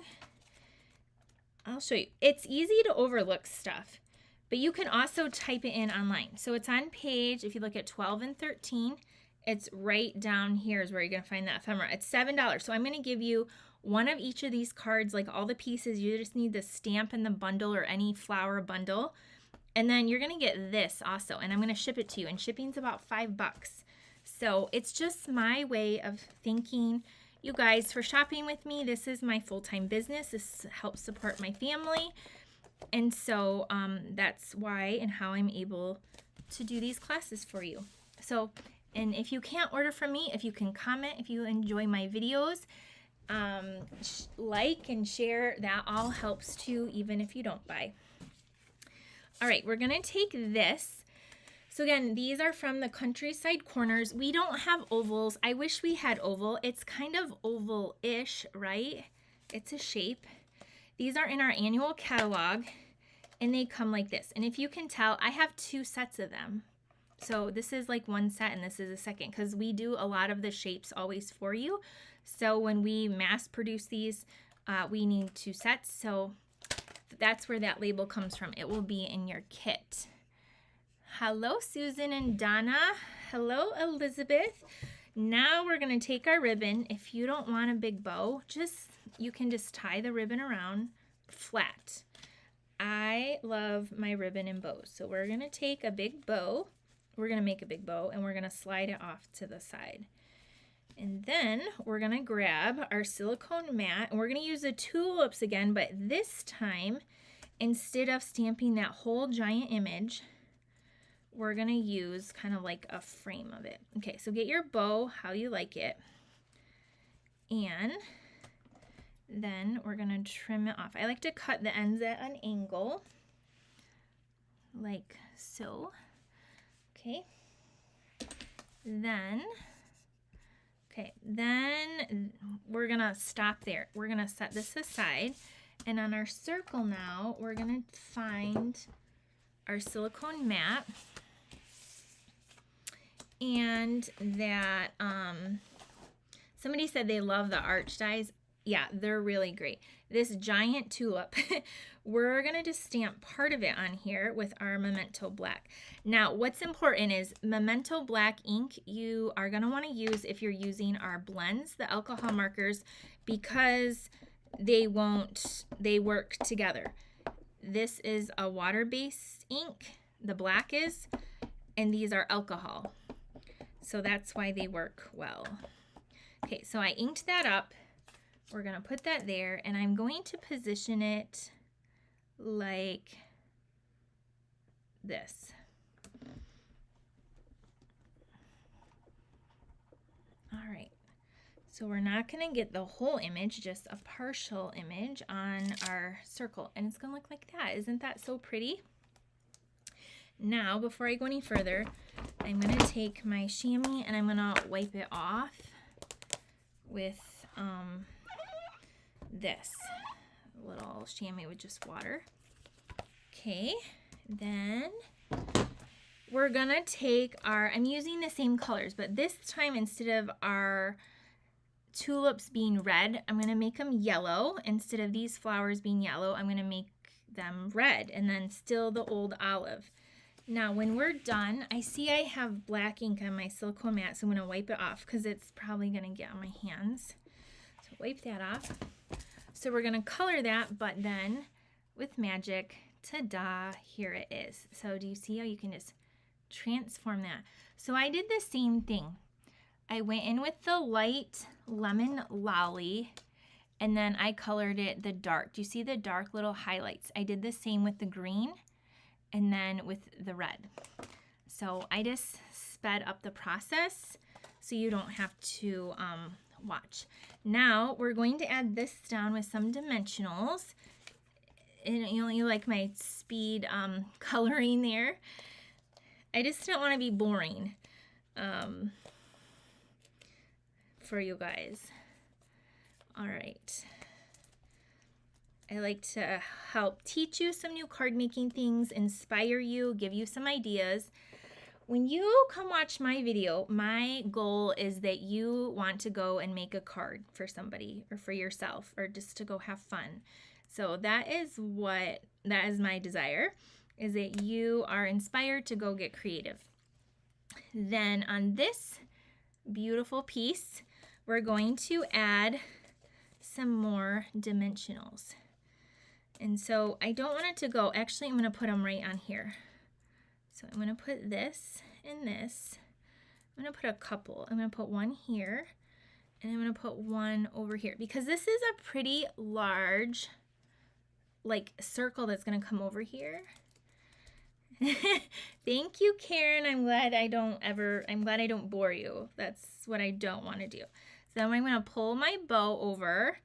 I'll show you. It's easy to overlook stuff, but you can also type it in online. So it's on page, if you look at 12 and 13, it's right down here is where you're going to find that ephemera. It's $7. So I'm going to give you one of each of these cards, like all the pieces. You just need the stamp in the bundle or any flower bundle. And then you're going to get this also, and I'm going to ship it to you. And shipping's about $5. So it's just my way of thanking you guys for shopping with me. This is my full-time business. This helps support my family. And so that's why and how I'm able to do these classes for you. So, and if you can't order from me, if you can comment, if you enjoy my videos, like and share, that all helps too, even if you don't buy. All right, we're gonna take this. So again, these are from the Countryside Corners. We don't have ovals. I wish we had oval. It's kind of oval-ish, right? It's a shape. These are in our annual catalog. and they come like this. And if you can tell, I have 2 sets of them. So this is like one set and this is a second, because we do a lot of the shapes always for you. So when we mass produce these, we need 2 sets. So that's where that label comes from. It will be in your kit. Hello, Susan and Donna. Hello, Elizabeth. Now we're going to take our ribbon. If you don't want a big bow, you can just tie the ribbon around flat. I love my ribbon and bows. So we're going to take a big bow. We're going to make a big bow and we're going to slide it off to the side. And then we're going to grab our silicone mat and we're going to use the tulips again, but this time, instead of stamping that whole giant image, we're going to use kind of like a frame of it. Okay, so get your bow how you like it. And then we're going to trim it off. I like to cut the ends at an angle, like so. Okay, then we're gonna stop there. We're gonna set this aside, and on our circle now, we're gonna find our silicone mat, and that somebody said they love the arch dies. Yeah, they're really great. This giant tulip, we're going to just stamp part of it on here with our Memento Black. Now, what's important is Memento Black ink you are going to want to use if you're using our blends, the alcohol markers, because they work together. This is a water-based ink, the black is, and these are alcohol. So that's why they work well. Okay, so I inked that up. We're going to put that there, and I'm going to position it like this. All right, so we're not going to get the whole image, just a partial image on our circle, and it's going to look like that. Isn't that so pretty? Now, before I go any further, I'm going to take my chamois and I'm going to wipe it off with this little chamois with just water. Okay, then we're gonna take I'm using the same colors, but this time instead of our tulips being red, I'm gonna make them yellow. Instead of these flowers being yellow, I'm gonna make them red, and then still the old olive. Now when we're done, I see I have black ink on my silicone mat, so I'm gonna wipe it off because it's probably gonna get on my hands. So wipe that off. So we're going to color that, but then with magic, ta-da, here it is. So do you see how you can just transform that? So I did the same thing. I went in with the light lemon lolly, and then I colored it the dark. Do you see the dark little highlights? I did the same with the green and then with the red. So I just sped up the process so you don't have to watch. Now we're going to add this down with some dimensionals. And you like my speed coloring there. I just don't want to be boring for you guys. All right. I like to help teach you some new card making things, inspire you, give you some ideas. When you come watch my video, my goal is that you want to go and make a card for somebody or for yourself or just to go have fun. So that is my desire, is that you are inspired to go get creative. Then on this beautiful piece, we're going to add some more dimensionals. And so I don't want it to go, actually I'm going to put them right on here. So I'm going to put this and this. I'm going to put a couple. I'm going to put one here and I'm going to put one over here because this is a pretty large like circle that's going to come over here. Thank you, Karen. I'm glad I don't bore you. That's what I don't want to do. So I'm going to pull my bow over.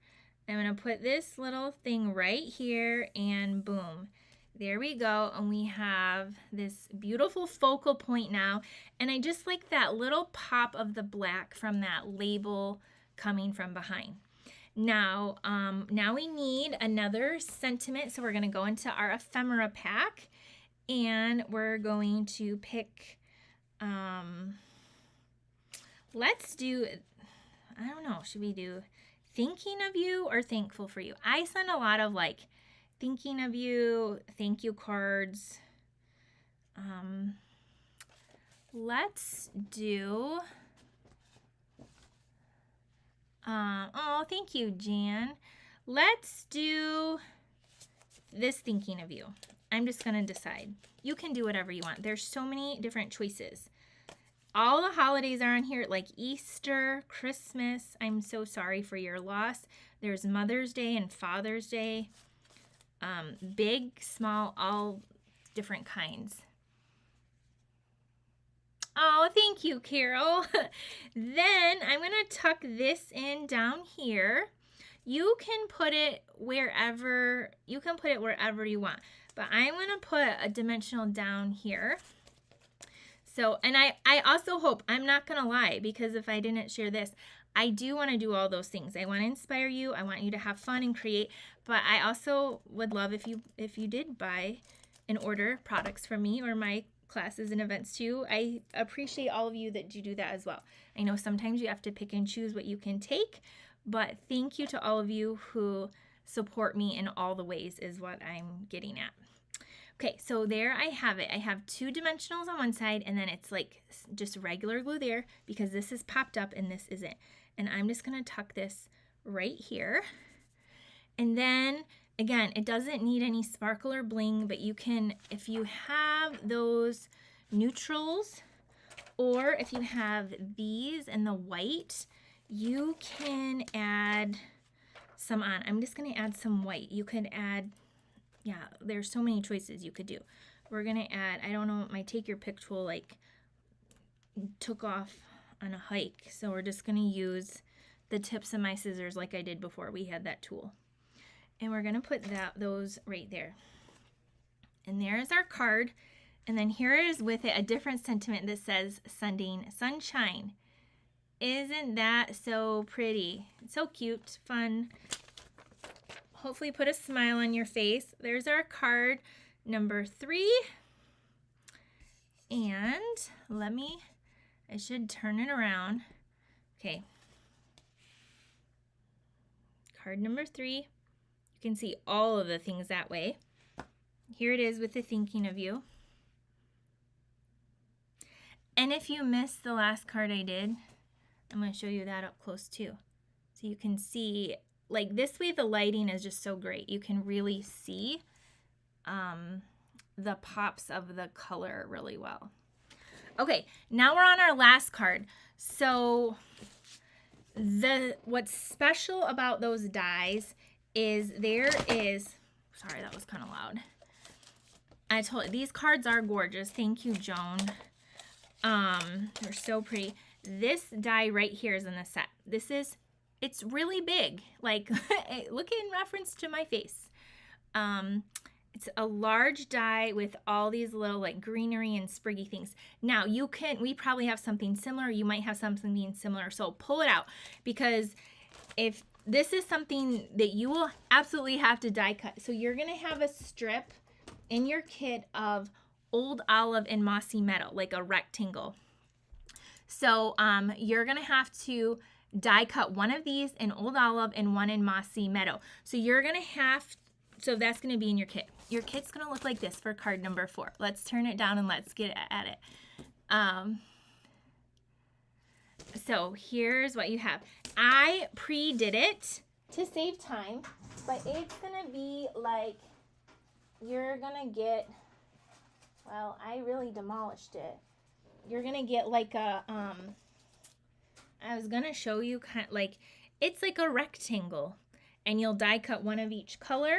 I'm going to put this little thing right here and boom. There we go, and we have this beautiful focal point now, and I just like that little pop of the black from that label coming from behind. Now, now we need another sentiment. So we're going to go into our ephemera pack and we're going to pick, let's do, I don't know, should we do thinking of you or thankful for you? I send a lot of like thinking of you, thank you cards. Let's do, oh, thank you, Jan. Let's do this thinking of you. I'm just going to decide. You can do whatever you want. There's so many different choices. All the holidays are on here, like Easter, Christmas. I'm so sorry for your loss. There's Mother's Day and Father's Day. Big, small, all different kinds. Oh, thank you, Carol. Then I'm going to tuck this in down here. You can put it wherever you want. But I'm going to put a dimensional down here. So, and I also hope, I'm not going to lie, because if I didn't share this, I do want to do all those things. I want to inspire you. I want you to have fun and create. But I also would love if you did buy and order products from me or my classes and events too. I appreciate all of you that do that as well. I know sometimes you have to pick and choose what you can take, but thank you to all of you who support me in all the ways is what I'm getting at. Okay, so there I have it. I have 2 dimensionals on one side and then it's like just regular glue there because this is popped up and this isn't. And I'm just gonna tuck this right here. And then again, it doesn't need any sparkle or bling, but you can, if you have those neutrals or if you have these and the white, you can add some on. I'm just going to add some white. You could add, yeah, there's so many choices you could do. We're going to add, I don't know, my take your pick tool like took off on a hike. So we're just going to use the tips of my scissors like I did before we had that tool. And we're going to put those right there. And there's our card. And then here is with it a different sentiment that says sending sunshine. Isn't that so pretty? So cute, fun. Hopefully put a smile on your face. There's our card number 3. And I should turn it around. Okay. Card number 3. You can see all of the things that way. Here it is with the thinking of you. And if you missed the last card I did, I'm going to show you that up close too. So you can see, like this way the lighting is just so great. You can really see the pops of the color really well. Okay, now we're on our last card. So what's special about those dies is sorry, that was kind of loud. I told you, these cards are gorgeous. Thank you, Joan. They're so pretty. This die right here is in the set. It's really big. Like, look in reference to my face. It's a large die with all these little like greenery and spriggy things. Now we probably have something similar. You might have something similar. So pull it out, because if this is something that you will absolutely have to die cut. So you're going to have a strip in your kit of old olive and mossy meadow, like a rectangle. So you're going to have to die cut one of these in old olive and one in mossy meadow. So you're going to so that's going to be in your kit. Your kit's going to look like this for card number 4. Let's turn it down and let's get at it. So here's what you have. I pre-did it to save time, but it's going to be like, you're going to get, well, I really demolished it. You're going to get like a, I was going to show you kind of like, it's like a rectangle, and you'll die cut one of each color,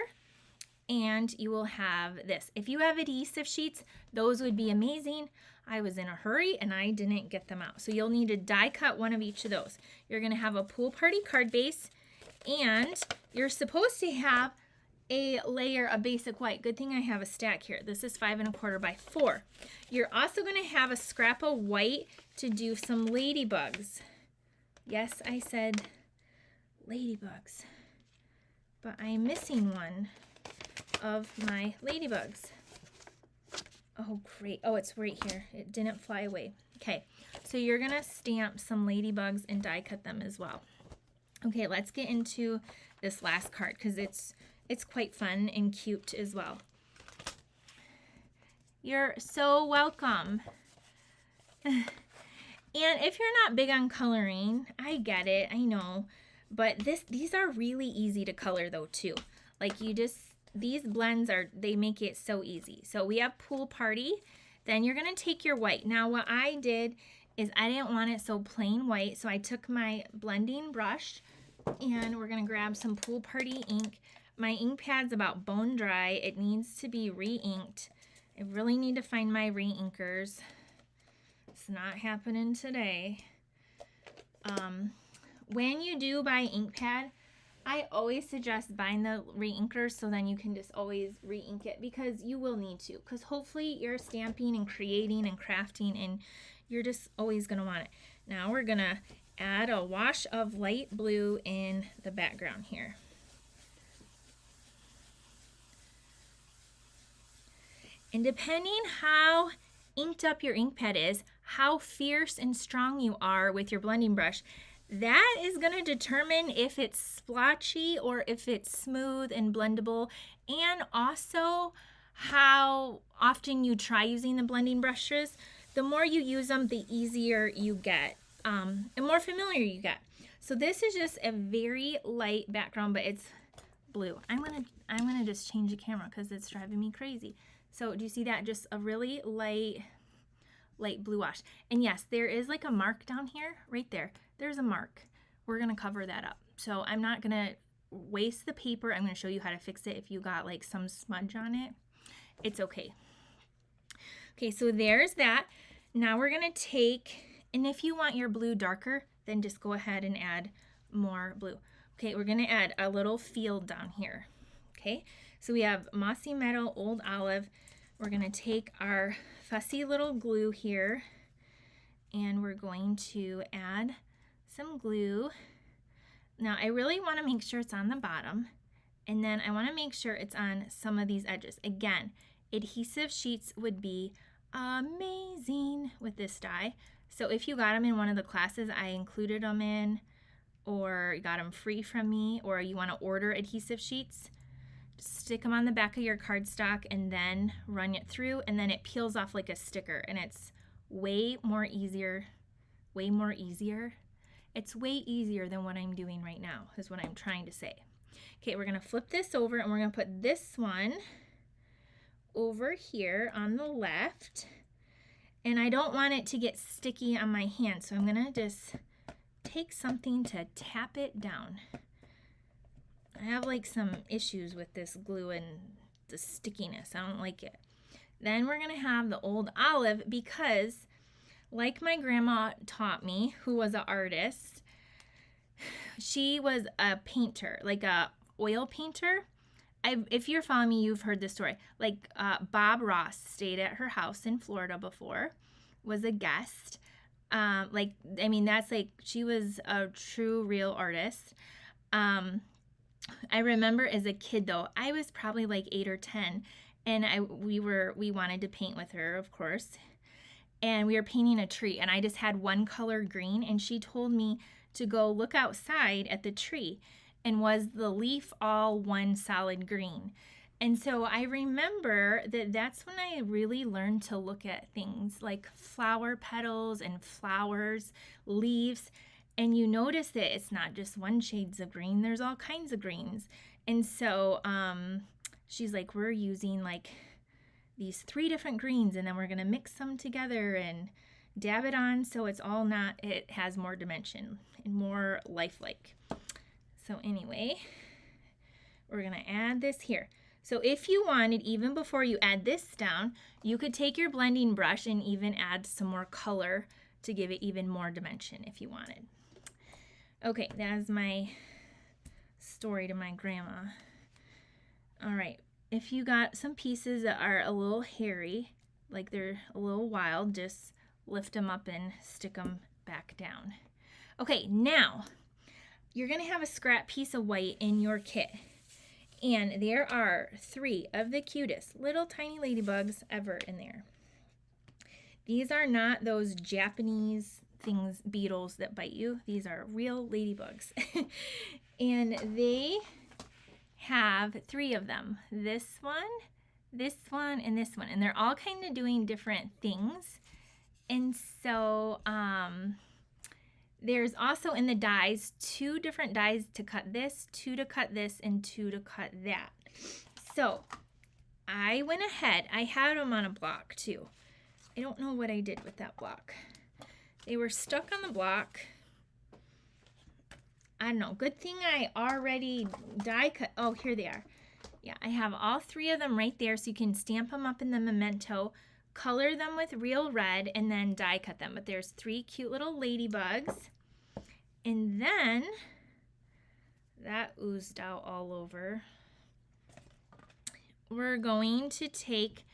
and you will have this. If you have adhesive sheets, those would be amazing. I was in a hurry and I didn't get them out. So you'll need to die cut one of each of those. You're going to have a pool party card base, and you're supposed to have a layer of basic white. Good thing I have a stack here. This is 5 1/4 by 4. You're also going to have a scrap of white to do some ladybugs. Yes, I said ladybugs. But I'm missing one of my ladybugs. Oh, great. Oh, it's right here. It didn't fly away. Okay, so you're gonna stamp some ladybugs and die cut them as well. Okay, let's get into this last card because it's quite fun and cute as well. You're so welcome. And if you're not big on coloring, I get it, I know. But these are really easy to color though too. Like these blends they make it so easy. So we have Pool Party. Then you're gonna take your white. Now what I did is I didn't want it so plain white, so I took my blending brush and we're gonna grab some Pool Party ink. My ink pad's about bone dry. It needs to be re-inked. I really need to find my re-inkers. It's not happening today. When you do buy ink pad, I always suggest buying the re-inkers so then you can just always re-ink it because you will need to. Because hopefully you're stamping and creating and crafting and you're just always going to want it. Now we're going to add a wash of light blue in the background here. And depending how inked up your ink pad is, how fierce and strong you are with your blending brush, that is going to determine if it's splotchy or if it's smooth and blendable, and also how often you try using the blending brushes. The more you use them, the easier you get and more familiar you get. So this is just a very light background, but it's blue. I'm gonna just change the camera because it's driving me crazy. So do you see that? Just a really light blue wash. And yes, there is like a mark down here, right there. There's a mark. We're gonna cover that up. So I'm not gonna waste the paper. I'm gonna show you how to fix it if you got like some smudge on it. It's okay. Okay, so there's that. Now we're gonna take, and if you want your blue darker, then just go ahead and add more blue. Okay, we're gonna add a little field down here. Okay, so we have Mossy Meadow, Old Olive. We're gonna take our fussy little glue here and we're going to add some glue. Now I really wanna make sure it's on the bottom, and then I wanna make sure it's on some of these edges. Again, adhesive sheets would be amazing with this die. So if you got them in one of the classes I included them in, or you got them free from me, or you wanna order adhesive sheets, stick them on the back of your cardstock and then run it through, and then it peels off like a sticker, and it's way easier. It's way easier than what I'm doing right now, is what I'm trying to say. Okay, we're gonna flip this over and we're gonna put this one over here on the left, and I don't want it to get sticky on my hand, so I'm gonna just take something to tap it down. I have like some issues with this glue and the stickiness. I don't like it. Then we're gonna have the Old Olive because, like my grandma taught me, who was an artist, she was a painter, like a oil painter. If you're following me, you've heard this story. Like Bob Ross stayed at her house in Florida before, was a guest. That's like, she was a true, real artist. I remember as a kid though, I was probably like 8 or 10, and we wanted to paint with her, of course. And we were painting a tree, and I just had one color green, and she told me to go look outside at the tree, and was the leaf all one solid green. And so I remember that's when I really learned to look at things like flower petals and flowers, leaves, and you notice that it's not just one shades of green, there's all kinds of greens. And so she's like, we're using like these 3 different greens, and then we're gonna mix them together and dab it on so it has more dimension and more lifelike. So anyway, we're gonna add this here. So if you wanted, even before you add this down, you could take your blending brush and even add some more color to give it even more dimension if you wanted. Okay, that's my story to my grandma. All right, if you got some pieces that are a little hairy, like they're a little wild, just lift them up and stick them back down. Okay, now you're going to have a scrap piece of white in your kit. And there are 3 of the cutest little tiny ladybugs ever in there. These are not those Japanese things, beetles that bite you. These are real ladybugs. And they have 3 of them. This one, and this one. And they're all kind of doing different things. And so there's also in the dies 2 different dies to cut this, 2 to cut this, and 2 to cut that. So I went ahead. I had them on a block too. I don't know what I did with that block. They were stuck on the block. I don't know. Good thing I already die cut. Oh, here they are. Yeah, I have all 3 of them right there, so you can stamp them up in the memento, color them with real red, and then die cut them. But there's 3 cute little ladybugs. And then that oozed out all over. We're going to take,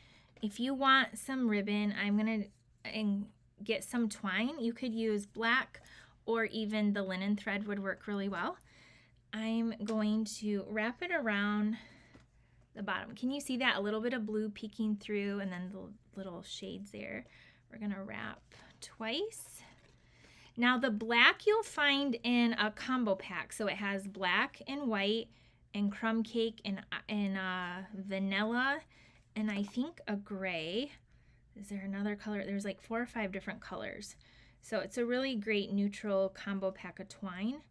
if you want some ribbon, I'm going to get some twine. You could use black or even the linen thread would work really well. I'm going to wrap it around the bottom. Can you see that? A little bit of blue peeking through and then the little shades there. We're going to wrap twice. Now the black you'll find in a combo pack. So it has black and white and crumb cake and vanilla and I think a gray. Is there another color? There's like 4 or 5 different colors. So it's a really great neutral combo pack of twine.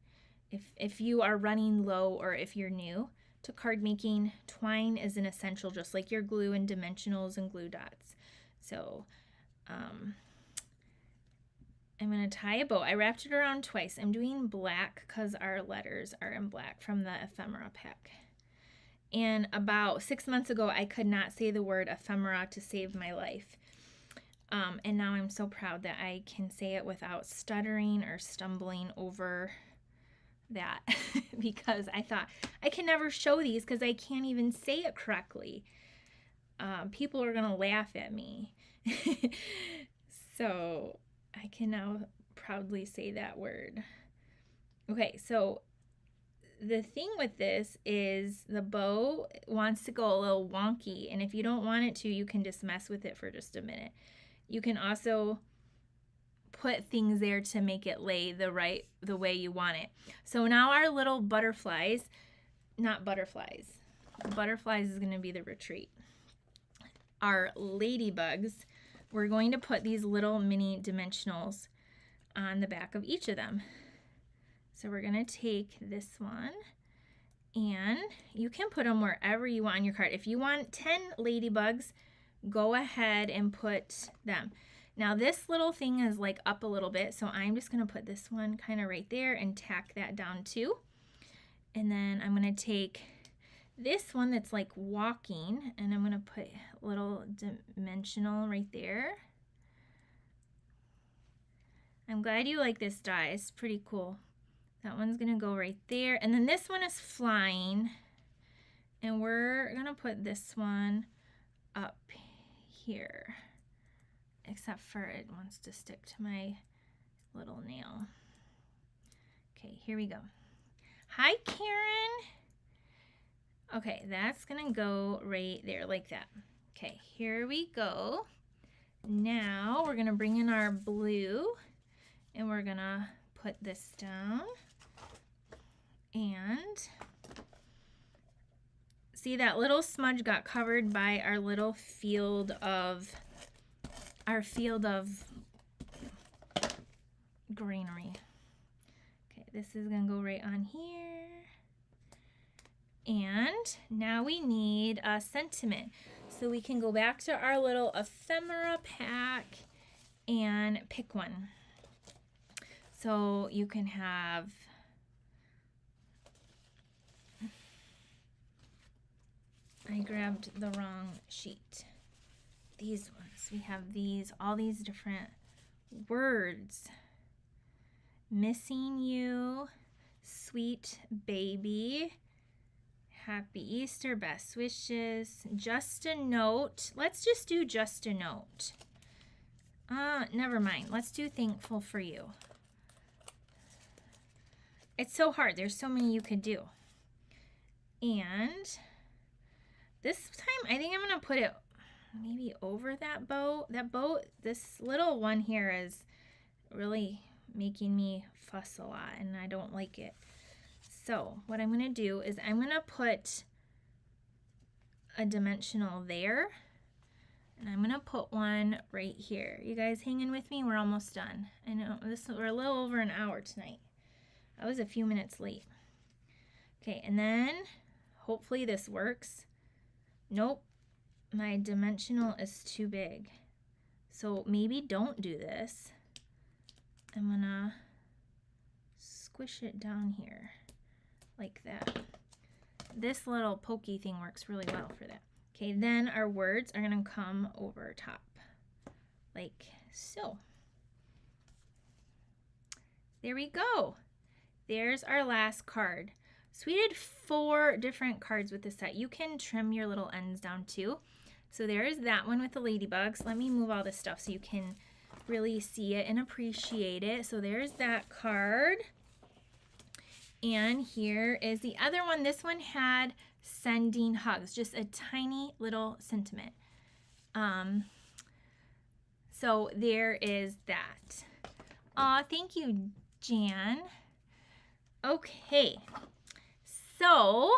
If you are running low or if you're new to card making, twine is an essential, just like your glue and dimensionals and glue dots. So I'm going to tie a bow. I wrapped it around twice. I'm doing black because our letters are in black from the ephemera pack. And about 6 months ago, I could not say the word ephemera to save my life. And now I'm so proud that I can say it without stuttering or stumbling over that because I thought I can never show these because I can't even say it correctly. People are going to laugh at me. So I can now proudly say that word. Okay, so the thing with this is the bow wants to go a little wonky, and if you don't want it to, you can just mess with it for just a minute. You can also put things there to make it lay the way you want it. So now our little butterflies, not butterflies. Butterflies is going to be the retreat. Our ladybugs, we're going to put these little mini dimensionals on the back of each of them. So we're going to take this one and you can put them wherever you want on your card. If you want 10 ladybugs, go ahead and put them. Now this little thing is like up a little bit, so I'm just going to put this one kind of right there and tack that down too. And then I'm going to take this one that's like walking and I'm going to put a little dimensional right there. I'm glad you like this die. It's pretty cool. That one's going to go right there. And then this one is flying. And we're going to put this one up here. Except for it wants to stick to my little nail. Okay, here we go. Hi, Karen. Okay, that's going to go right there like that. Okay, here we go. Now we're going to bring in our blue. And we're going to put this down. And see that little smudge got covered by our little field of greenery. Okay, this is going to go right on here. And now we need a sentiment. So we can go back to our little ephemera pack and pick one. So you can have I grabbed the wrong sheet. These ones. We have these, all these different words. Missing you, sweet baby, happy Easter, best wishes, just a note. Let's just do just a note. Never mind. Let's do thankful for you. it's so hard. There's so many you could do. And this time, I think I'm going to put it maybe over that bow. That bow, this little one here is really making me fuss a lot, and I don't like it. So what I'm going to do is I'm going to put a dimensional there, and I'm going to put one right here. You guys hanging with me? We're almost done. I know we're a little over an hour tonight. I was a few minutes late. Okay, and then hopefully this works. Nope, my dimensional is too big. So maybe don't do this. I'm gonna squish it down here like that. This little pokey thing works really well for that. Okay, then our words are gonna come over top like so. There we go. There's our last card. So we did 4 different cards with this set. You can trim your little ends down too. So there's that one with the ladybugs. Let me move all this stuff so you can really see it and appreciate it. So there's that card. And here is the other one. This one had sending hugs, just a tiny little sentiment. So there is that. Aw, thank you, Jan. Okay, so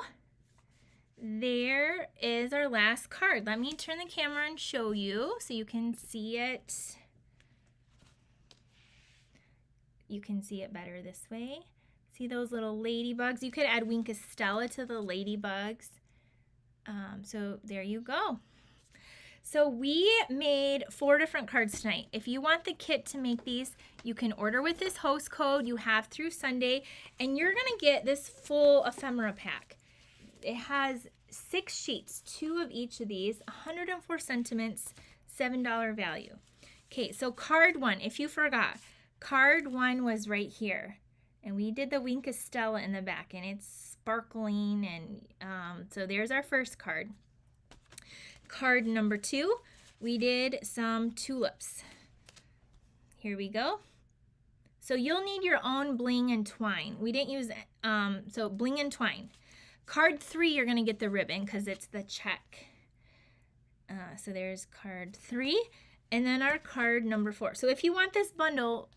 there is our last card. Let me turn the camera and show you so you can see it. You can see it better this way. See those little ladybugs? You could add Wink Estella to the ladybugs. So there you go. So we made 4 different cards tonight. If you want the kit to make these, you can order with this host code. You have through Sunday, and you're gonna get this full ephemera pack. It has 6 sheets, 2 of each of these, 104 sentiments, $7 value. Okay, so card 1, if you forgot, card 1 was right here. And we did the Wink Estella in the back, and it's sparkling, and so there's our first card. Card number 2, we did some tulips. Here we go. So you'll need your own bling and twine. We didn't use, so bling and twine. Card 3, you're gonna get the ribbon because it's the check. So there's card 3, and then our card number 4. So if you want this bundle,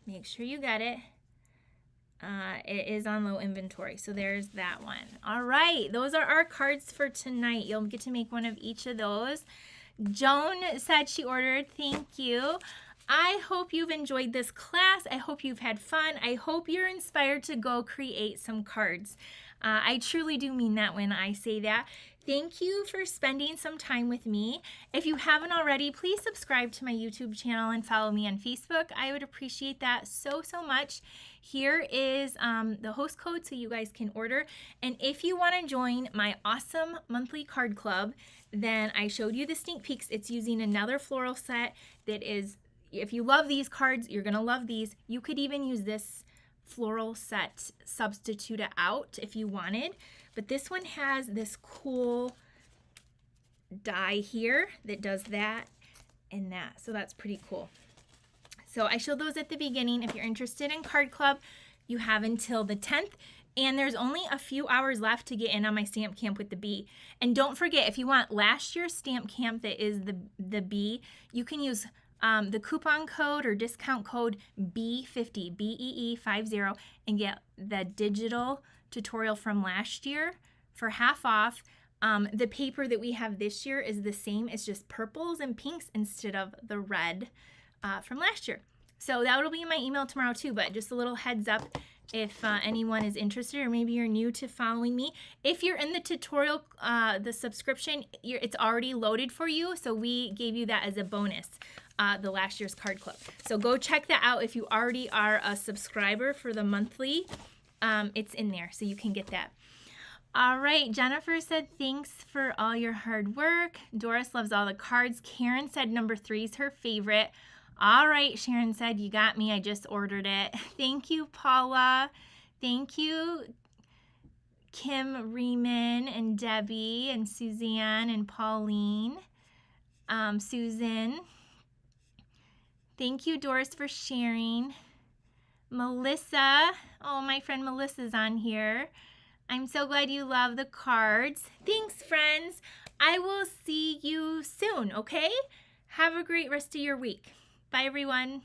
make sure you get it. It is on low inventory, so there's that one. All right, those are our cards for tonight. You'll get to make one of each of those. Joan said she ordered. Thank you. I hope you've enjoyed this class. I hope you've had fun. I hope you're inspired to go create some cards. I truly do mean that when I say that. Thank you for spending some time with me. If you haven't already, please subscribe to my YouTube channel and follow me on Facebook. I would appreciate that so much. Here is the host code so you guys can order. And if you want to join my awesome monthly card club, then I showed you the sneak peeks. It's using another floral set that is, if you love these cards, you're going to love these. You could even use this floral set, substitute it out if you wanted. But this one has this cool die here that does that and that. So that's pretty cool. So I showed those at the beginning. If you're interested in Card Club, you have until the 10th. And there's only a few hours left to get in on my stamp camp with the bee. And don't forget, if you want last year's stamp camp that is the bee, you can use the coupon code or discount code BEE50, BEE50, and get the digital tutorial from last year for half off. The paper that we have this year is the same. It's just purples and pinks instead of the red from last year. So that will be in my email tomorrow too, but just a little heads up if anyone is interested, or maybe you're new to following me. If you're in the tutorial, the subscription, it's already loaded for you. So we gave you that as a bonus, the last year's card club. So go check that out if you already are a subscriber for the monthly. It's in there, so you can get that. All right, Jennifer said, thanks for all your hard work. Doris loves all the cards. Karen said number 3 is her favorite. All right, Sharon said, you got me. I just ordered it. Thank you, Paula. Thank you, Kim Riemann and Debbie and Suzanne and Pauline. Susan. Thank you, Doris, for sharing. Melissa. Oh, my friend Melissa's on here. I'm so glad you love the cards. Thanks, friends. I will see you soon, okay? Have a great rest of your week. Bye, everyone.